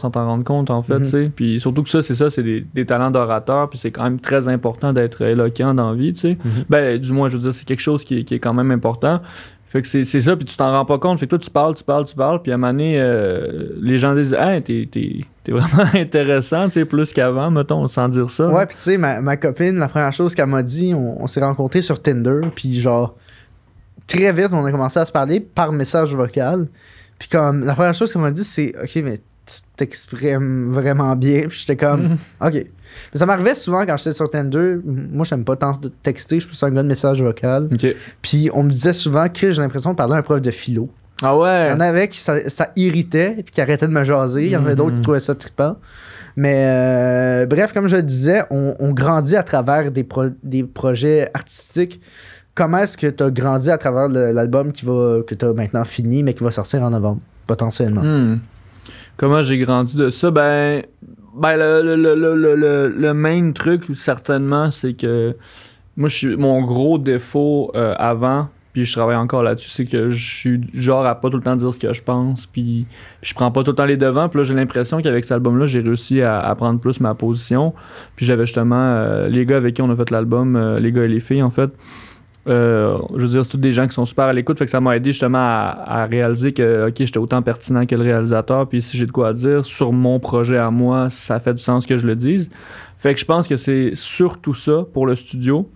t'en rendre compte, en fait, tu sais. Puis surtout que ça, c'est des talents d'orateur, puis c'est quand même très important d'être éloquent dans la vie, tu sais. Ben, du moins, je veux dire, c'est quelque chose qui est quand même important. Fait que c'est ça, puis tu t'en rends pas compte. Fait que toi, tu parles, puis à un moment donné, les gens disent « Hey, t'es vraiment intéressant, tu sais, plus qu'avant, mettons, sans dire ça. » Ouais, puis tu sais, ma copine, la première chose qu'elle m'a dit, on s'est rencontrés sur Tinder, puis genre, très vite, on a commencé à se parler par message vocal. Puis comme, la première chose qu'elle m'a dit, c'est « OK, mais tu t'exprimes vraiment bien. » Puis j'étais comme « OK. » Mais ça m'arrivait souvent quand j'étais sur Tinder. Moi, j'aime pas tant de texter. Je suis plus un gars de message vocal. Okay. Puis on me disait souvent que j'ai l'impression de parler à un prof de philo. Ah ouais? Il y en avait qui ça irritait et qui arrêtaient de me jaser. Il y en avait d'autres qui trouvaient ça trippant. Mais bref, comme je le disais, on grandit à travers des projets artistiques. Comment est-ce que tu as grandi à travers l'album que tu as maintenant fini, mais qui va sortir en novembre, potentiellement? Comment j'ai grandi de ça? Ben le main truc, certainement, c'est que moi, mon gros défaut avant, puis je travaille encore là-dessus, c'est que je suis genre à pas tout le temps dire ce que je pense, puis je prends pas tout le temps les devants. Puis là, j'ai l'impression qu'avec cet album-là, j'ai réussi à prendre plus ma position. Puis j'avais justement les gars avec qui on a fait l'album, les gars et les filles, en fait. Je veux dire, c'est tous des gens qui sont super à l'écoute, fait que ça m'a aidé justement à réaliser que ok, j'étais autant pertinent que le réalisateur, puis si j'ai de quoi dire sur mon projet à moi, ça fait du sens que je le dise. Fait que je pense que c'est surtout ça pour le studio.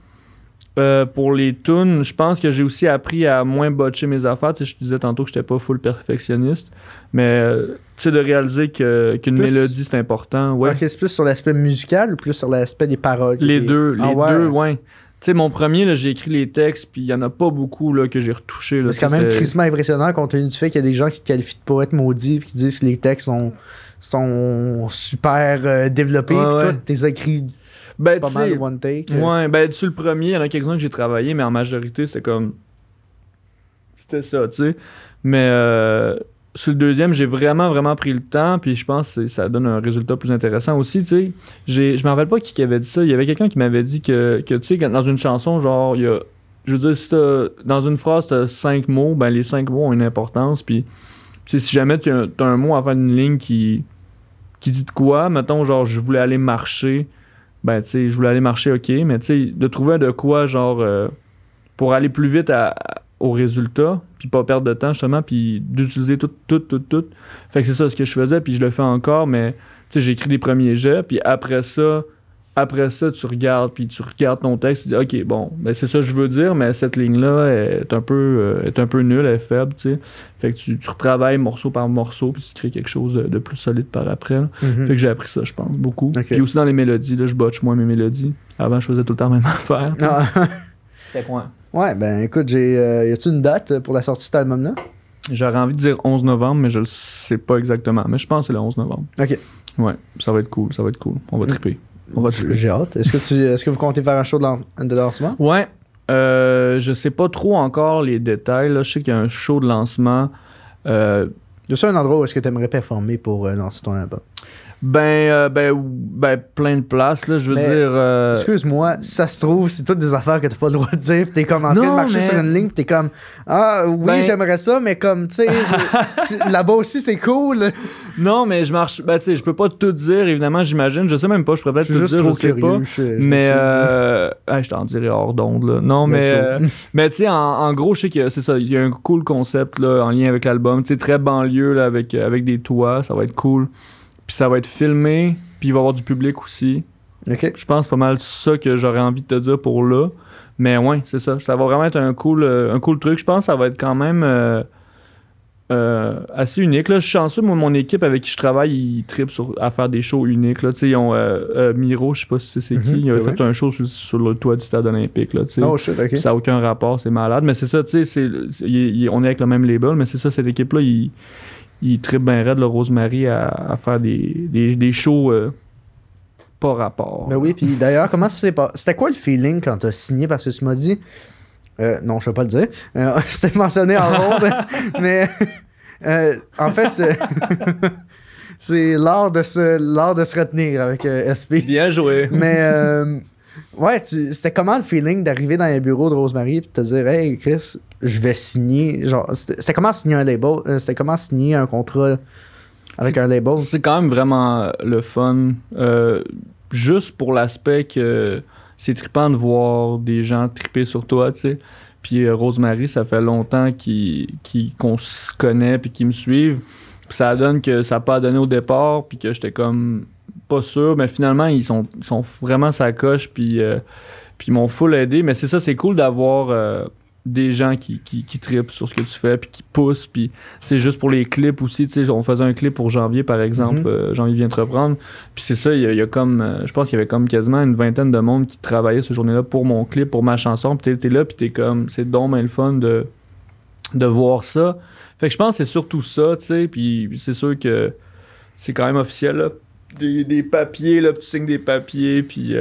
Pour les tunes, je pense que j'ai aussi appris à moins botcher mes affaires. Tu sais, je disais tantôt que j'étais pas full perfectionniste, mais tu sais, de réaliser qu'une mélodie c'est important. Ouais. Ok, c'est plus sur l'aspect musical ou plus sur l'aspect des paroles? Les deux, ouais. Tu sais, mon premier, là, j'ai écrit les textes, puis il y en a pas beaucoup là, que j'ai retouché. C'est quand même crissement impressionnant compte tenu du fait qu'il y a des gens qui te qualifient de poète maudit et qui disent que les textes sont super développés. Puis toi, t'es écrit pas mal one take. Ouais, ben, sur le premier, il y en a quelques-uns que j'ai travaillé, mais en majorité, c'était ça, tu sais. Mais sur le deuxième, j'ai vraiment pris le temps, puis je pense que ça donne un résultat plus intéressant aussi, tu sais. Je me rappelle pas qui avait dit ça. Il y avait quelqu'un qui m'avait dit que tu sais, dans une chanson, genre, il y a... Je veux dire, si dans une phrase, t'as 5 mots, ben les 5 mots ont une importance, puis tu sais, si jamais t'as un mot avant une ligne qui dit de quoi, mettons, genre, je voulais aller marcher, ben, tu sais, je voulais aller marcher, ok, mais tu sais, de trouver de quoi, genre, pour aller plus vite au résultat, puis pas perdre de temps, justement, puis d'utiliser tout. Fait que c'est ça ce que je faisais, puis je le fais encore, mais, tu sais, j'écris les premiers jets, puis après ça, tu regardes ton texte, tu dis, ok, bon, ben c'est ça que je veux dire, mais cette ligne-là est un peu nulle, elle est faible, tu sais. Fait que tu retravailles morceau par morceau, puis tu crées quelque chose de plus solide par après. Fait que j'ai appris ça, je pense, beaucoup. Okay. Puis aussi dans les mélodies, là, je botche moins mes mélodies. Avant, je faisais tout le temps la même affaire. C'était quoi? Ouais, ben écoute, y a-tu une date pour la sortie de cet album-là? J'aurais envie de dire 11 novembre, mais je le sais pas exactement. Mais je pense que c'est le 11 novembre. Ok. Ouais, ça va être cool. On va triper. On va triper. J'ai hâte. Est-ce que vous comptez faire un show de lancement? Ouais. Je sais pas trop encore les détails. Là. Je sais qu'il y a un show de lancement. Y a-tu un endroit où est-ce que tu aimerais performer pour lancer ton album? Ben, plein de places, là, je veux dire... Excuse-moi, si ça se trouve, c'est toutes des affaires que t'as pas le droit de dire, pis t'es comme en train de marcher sur une ligne, pis t'es comme ah oui, j'aimerais ça, mais comme, tu sais, là-bas aussi c'est cool. Non, mais je marche... Ben, tu sais, je peux pas tout dire, évidemment, j'imagine. Je sais même pas, je pourrais peut-être tout dire, je sais pas. Mais, je t'en dirai hors d'onde, là. Non, mais tu sais, en gros, je sais que c'est ça, il y a un cool concept, là, en lien avec l'album. Tu sais, très banlieue, là, avec des toits, ça va être cool. Puis ça va être filmé, puis il va y avoir du public aussi. OK. Je pense pas mal ça que j'aurais envie de te dire pour là. Mais ouais, c'est ça. Ça va vraiment être un cool truc. Je pense que ça va être quand même assez unique. Là, je suis chanceux, moi, mon équipe avec qui je travaille, ils trippent à faire des shows uniques. Là. Ils ont Miro, je sais pas si c'est qui, il a fait un show sur le toit du stade olympique. Là, oh shit, OK. Ça n'a aucun rapport, c'est malade. Mais c'est ça, tu sais, on est avec le même label, mais c'est ça, cette équipe-là, il trippe bien raide, le Rosemary, à faire des shows pas rapport. Ben oui, puis d'ailleurs, comment ça s'est passé? C'était quoi le feeling quand t'as signé? Parce que tu m'as dit... non, je vais pas le dire. C'était mentionné en ronde, mais en fait, c'est l'art de se retenir avec SP. Bien joué. Mais ouais, c'était comment le feeling d'arriver dans les bureaux de Rosemary et de te dire « Hey, Chris, je vais signer... » Genre, c'était comment signer un label? C'était comment signer un contrat avec un label? C'est quand même vraiment le fun. Juste pour l'aspect que c'est trippant de voir des gens tripper sur toi, tu sais. Puis Rosemary, ça fait longtemps qu'on se connaît puis qu'ils me suivent. Puis ça donne que ça n'a pas donné au départ puis que j'étais comme pas sûr. Mais finalement, ils sont vraiment sa coche puis ils m'ont full aidé. Mais c'est ça, c'est cool d'avoir des gens qui trippent sur ce que tu fais puis qui poussent. Puis c'est juste pour les clips aussi. Tu sais, on faisait un clip pour Janvier, par exemple. Janvier vient de reprendre. Puis c'est ça, il y a comme... je pense qu'il y avait comme quasiment une vingtaine de monde qui travaillait ce journée-là pour mon clip, pour ma chanson. Puis t'es là, puis t'es comme... C'est donc bien le fun de voir ça. Fait que je pense que c'est surtout ça, tu sais. Puis c'est sûr que c'est quand même officiel, là. Des papiers, là, puis tu signes des papiers, puis...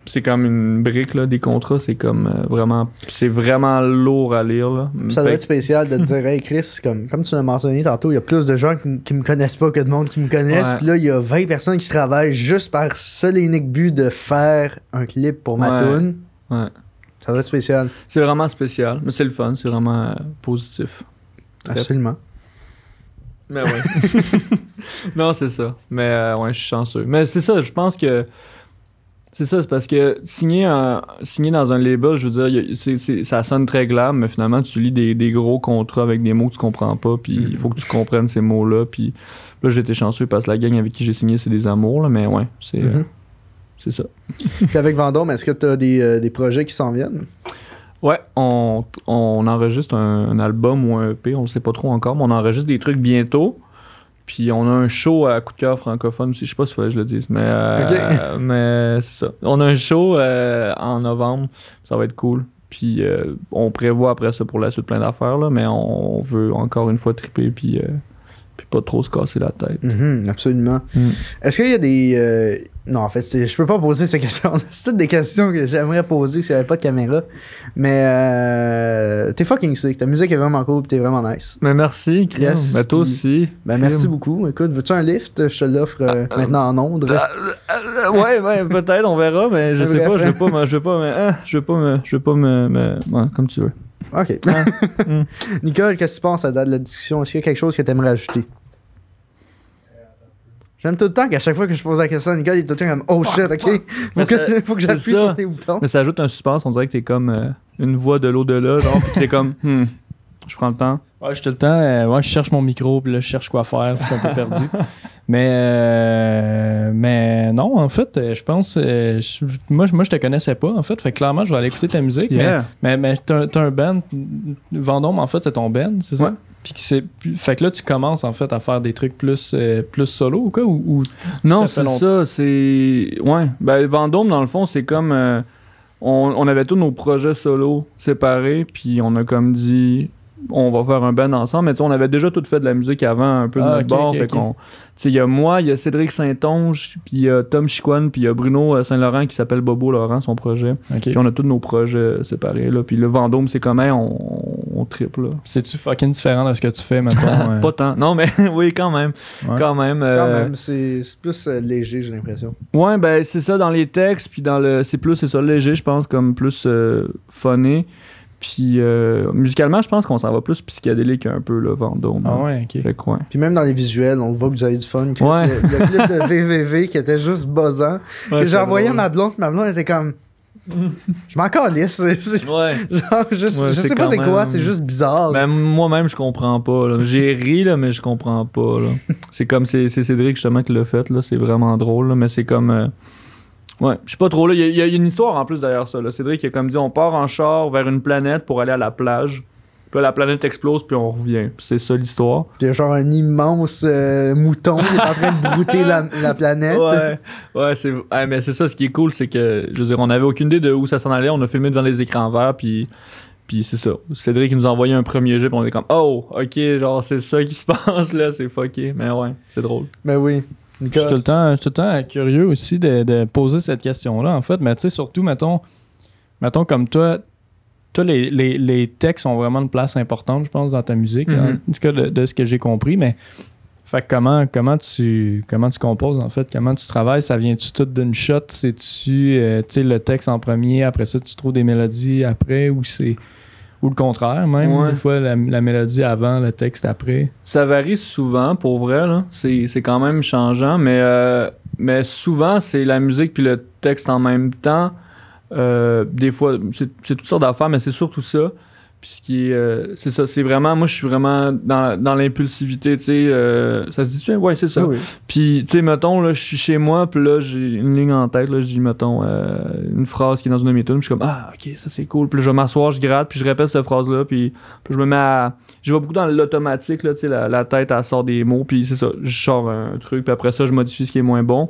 c'est comme une brique, là, des contrats, c'est comme vraiment... C'est vraiment lourd à lire, là. Ça doit être spécial de te dire « Hey Chris, comme tu l'as mentionné tantôt, il y a plus de gens qui me connaissent pas que de monde qui me connaissent. Puis là, il y a 20 personnes qui travaillent juste par seul et unique but de faire un clip pour ma tune. » Ouais. Ça doit être spécial. C'est vraiment spécial, mais c'est le fun, c'est vraiment positif. Absolument. Mais ouais. Non, c'est ça. Mais ouais, je suis chanceux. Mais c'est ça, je pense que... C'est ça, c'est parce que signer dans un label, je veux dire, ça sonne très glam, mais finalement, tu lis des gros contrats avec des mots que tu comprends pas, puis il faut que tu comprennes ces mots-là. Puis là, j'étais chanceux parce que la gang avec qui j'ai signé, c'est des amours, là, mais ouais, c'est ça. Puis avec Vendôme, est-ce que tu as des projets qui s'en viennent? Ouais, on enregistre un album ou un EP, on le sait pas trop encore, mais on enregistre des trucs bientôt. Puis on a un show à Coup de cœur francophone aussi, je sais pas s'il fallait que je le dise, mais, mais c'est ça. On a un show en novembre, ça va être cool. Puis on prévoit après ça pour la suite plein d'affaires, là, mais on veut encore une fois tripper puis pas trop se casser la tête. Absolument. Est-ce qu'il y a des... Non, en fait, je peux pas poser ces questions. C'est toutes des questions que j'aimerais poser s'il n'y avait pas de caméra. Mais t'es fucking sick. Ta musique est vraiment cool et t'es vraiment nice. Mais merci, Chris. Yes, toi aussi. Ben merci beaucoup. Écoute, veux-tu un lift? Je te l'offre maintenant en ondes. Ouais, peut-être, on verra, mais je sais pas, je vais pas me ouais, comme tu veux. OK. Nicole, qu'est-ce que tu penses à la date de la discussion? Est-ce qu'il y a quelque chose que tu aimerais ajouter? J'aime tout le temps qu'à chaque fois que je pose la question à Nicole, il est tout le temps comme « Oh shit, OK, faut que j'appuie sur tes boutons. » Mais ça ajoute un suspense, on dirait que t'es comme une voix de l'au-delà, genre, pis t'es comme je prends le temps. Ouais, je tout le temps, je cherche mon micro, puis là, je cherche quoi faire, je suis un peu perdu. Mais non, en fait, je pense... moi, je te connaissais pas, en fait. Fait que clairement, je vais aller écouter ta musique. Yeah. Mais t'as un band. Vendôme, en fait, c'est ton band, c'est ça? Ouais. Puis fait que là, tu commences, en fait, à faire des trucs plus solo ou quoi? Ou non, c'est ça. C'est... Ouais. Ben, Vendôme, dans le fond, c'est comme... on avait tous nos projets solo séparés, puis on a comme dit, on va faire un band ensemble, mais tu sais, on avait déjà tout fait de la musique avant, un peu de notre bord, fait qu'on... Tu sais, il y a moi, il y a Cédric Saint-Onge, puis il y a Tom Chicoine, puis il y a Bruno Saint-Laurent qui s'appelle Bobo Laurent, son projet. Puis on a tous nos projets séparés, là. Puis le Vendôme, c'est comme, on triple, là. C'est-tu fucking différent de ce que tu fais, maintenant? Pas tant. Non, mais oui, quand même. Ouais. Quand même. Quand même, c'est plus léger, j'ai l'impression. Ouais, ben c'est ça dans les textes, puis dans le... c'est ça, léger, je pense, comme plus funné. Puis musicalement, je pense qu'on s'en va plus psychédélique un peu, le Vendôme. Ah ouais, ok. Fait que, ouais. Puis même dans les visuels, on voit que vous avez du fun. Chris. Ouais. Le clip de VVV qui était juste buzzant. Ouais, J'ai envoyé à drôle. ma blonde était comme... Je m'en calisse. Ouais. Genre, je Ouais, sais c'est pas quand c'est quoi, même- c'est juste bizarre. Ben, moi-même, je comprends pas. Là. J'ai ri, là, mais je comprends pas. Là. C'est comme c'est Cédric justement qui l'a fait. Là. C'est vraiment drôle, là, mais c'est comme. Ouais, je sais pas trop. Là. Il y a une histoire en plus derrière ça. Là. Cédric il a comme dit on part en char vers une planète pour aller à la plage. Puis là, la planète explose, puis on revient. Puis c'est ça l'histoire. Puis il y a genre un immense mouton qui est en train de brouter la planète. Ouais, mais c'est ça, ce qui est cool, c'est que, je veux dire, on avait aucune idée de où ça s'en allait. On a filmé devant les écrans verts, puis c'est ça. Cédric il nous a envoyé un premier jet, puis on est comme, oh, ok, genre, c'est ça qui se passe, là, c'est fucké. Mais ouais, c'est drôle. Ben oui. Je suis tout le temps curieux aussi de poser cette question-là, en fait. Mais tu sais, surtout, mettons comme toi, les textes ont vraiment une place importante, je pense, dans ta musique. Mhm. En tout cas, de ce que j'ai compris. Mais fait que comment tu composes, en fait? Comment tu travailles? Ça vient-tu tout d'une shot? C'est-tu tu sais, le texte en premier, après ça, tu trouves des mélodies après? Ou le contraire, même? Ouais. Des fois, la mélodie avant, le texte après? Ça varie souvent, pour vrai, là. C'est quand même changeant, mais souvent, c'est la musique puis le texte en même temps. Des fois, c'est toutes sortes d'affaires, mais c'est surtout ça. Puis ce qui est, c'est ça, c'est vraiment, moi je suis vraiment dans l'impulsivité, tu sais, ça se dit, ouais, c'est ça. Ah oui. Puis, tu sais, mettons, là, je suis chez moi, puis là, j'ai une ligne en tête, là, je dis, mettons, une phrase qui est dans une de mes tunes, puis je suis comme, ah, ok, ça c'est cool. Puis là, je vais m'asseoir, je gratte, puis je répète cette phrase-là, puis je me mets à. Je vais beaucoup dans l'automatique, là, tu sais, la tête, elle sort des mots, puis c'est ça, je sors un truc, puis après ça, je modifie ce qui est moins bon.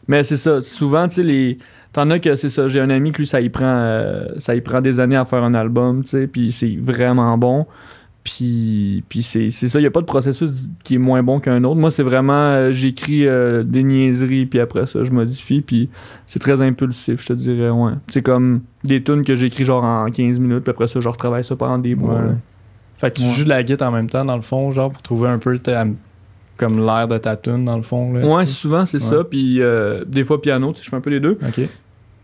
Mais c'est ça, souvent, tu sais, t'en as que c'est ça, j'ai un ami que lui, ça y prend des années à faire un album, tu sais, puis c'est vraiment bon. Puis c'est ça, il n'y a pas de processus qui est moins bon qu'un autre. Moi, c'est vraiment, j'écris des niaiseries, puis après ça, je modifie, puis c'est très impulsif, je te dirais, ouais. C'est comme des tunes que j'écris genre en 15 minutes, puis après ça, je retravaille ça pendant des mois. Ouais. Là. Fait que tu Ouais. joues de la guitare en même temps, dans le fond, genre, pour trouver un peu comme l'air de ta tune, dans le fond. Là, Ouais, tu sais. souvent, c'est ça, puis des fois piano, tu sais, je fais un peu les deux. OK.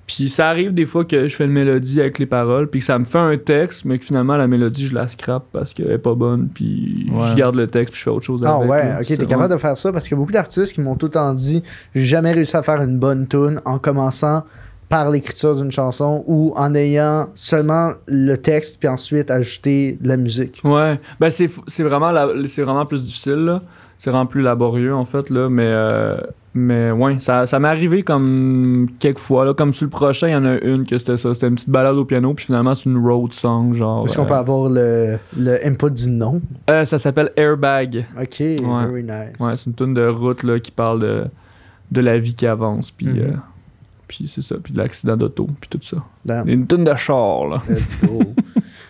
Puis ça arrive des fois que je fais une mélodie avec les paroles, puis que ça me fait un texte, mais que finalement la mélodie je la scrape parce qu'elle est pas bonne, puis Ouais. je garde le texte, puis je fais autre chose Ah avec. ouais, là. ok, C'est t'es capable de faire ça parce qu'il y a beaucoup d'artistes qui m'ont tout le temps dit j'ai jamais réussi à faire une bonne tune en commençant par l'écriture d'une chanson ou en ayant seulement le texte puis ensuite ajouter de la musique. Ouais, ben c'est vraiment c'est vraiment plus difficile là. C'est vraiment plus laborieux en fait là, mais ouais, ça m'est arrivé comme quelques fois là, comme sur le prochain, il y en a une que c'était ça, c'était une petite balade au piano puis finalement c'est une road song genre. Est-ce qu'on peut avoir le input du nom? Ça s'appelle Airbag. Ok, very nice. Ouais, c'est une tune de route là qui parle de la vie qui avance puis Mhm. puis c'est ça, puis de l'accident d'auto, puis tout ça. Damn. Une tune de char là. Let's go.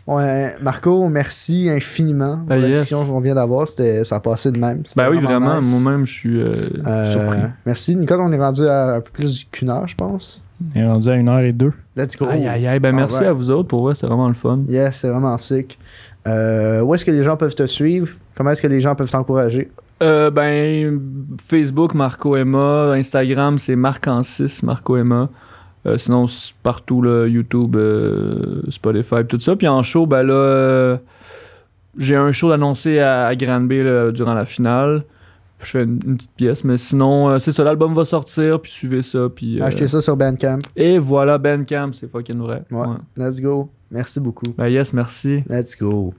Ouais, Marco, merci infiniment pour Ben, la yes. discussion qu'on vient d'avoir. Ça a passé de même. C'était Ben oui, vraiment, nice. moi-même je suis surpris. Merci. Nicole, on est rendu à un peu plus qu'une heure, je pense. On est rendu à 1h02. Let's go. Aïe aïe aïe, ben merci Alright. à vous autres, pour vrai, c'est vraiment le fun. Yes, c'est vraiment sick. Où est-ce que les gens peuvent te suivre? Comment est-ce que les gens peuvent t'encourager? Ben, Facebook, Marco Emma. Instagram, c'est Marc6, Marco Emma. Sinon, c'est partout, là, YouTube, Spotify, tout ça. Puis en show, ben là, j'ai un show d'annoncer à Granby là, durant la finale. Je fais une petite pièce, mais sinon, c'est ça, l'album va sortir, puis suivez ça. Puis, Achetez ça sur Bandcamp. Et voilà, Bandcamp, c'est fucking vrai. Ouais. Ouais. Let's go. Merci beaucoup. Ben yes, merci. Let's go.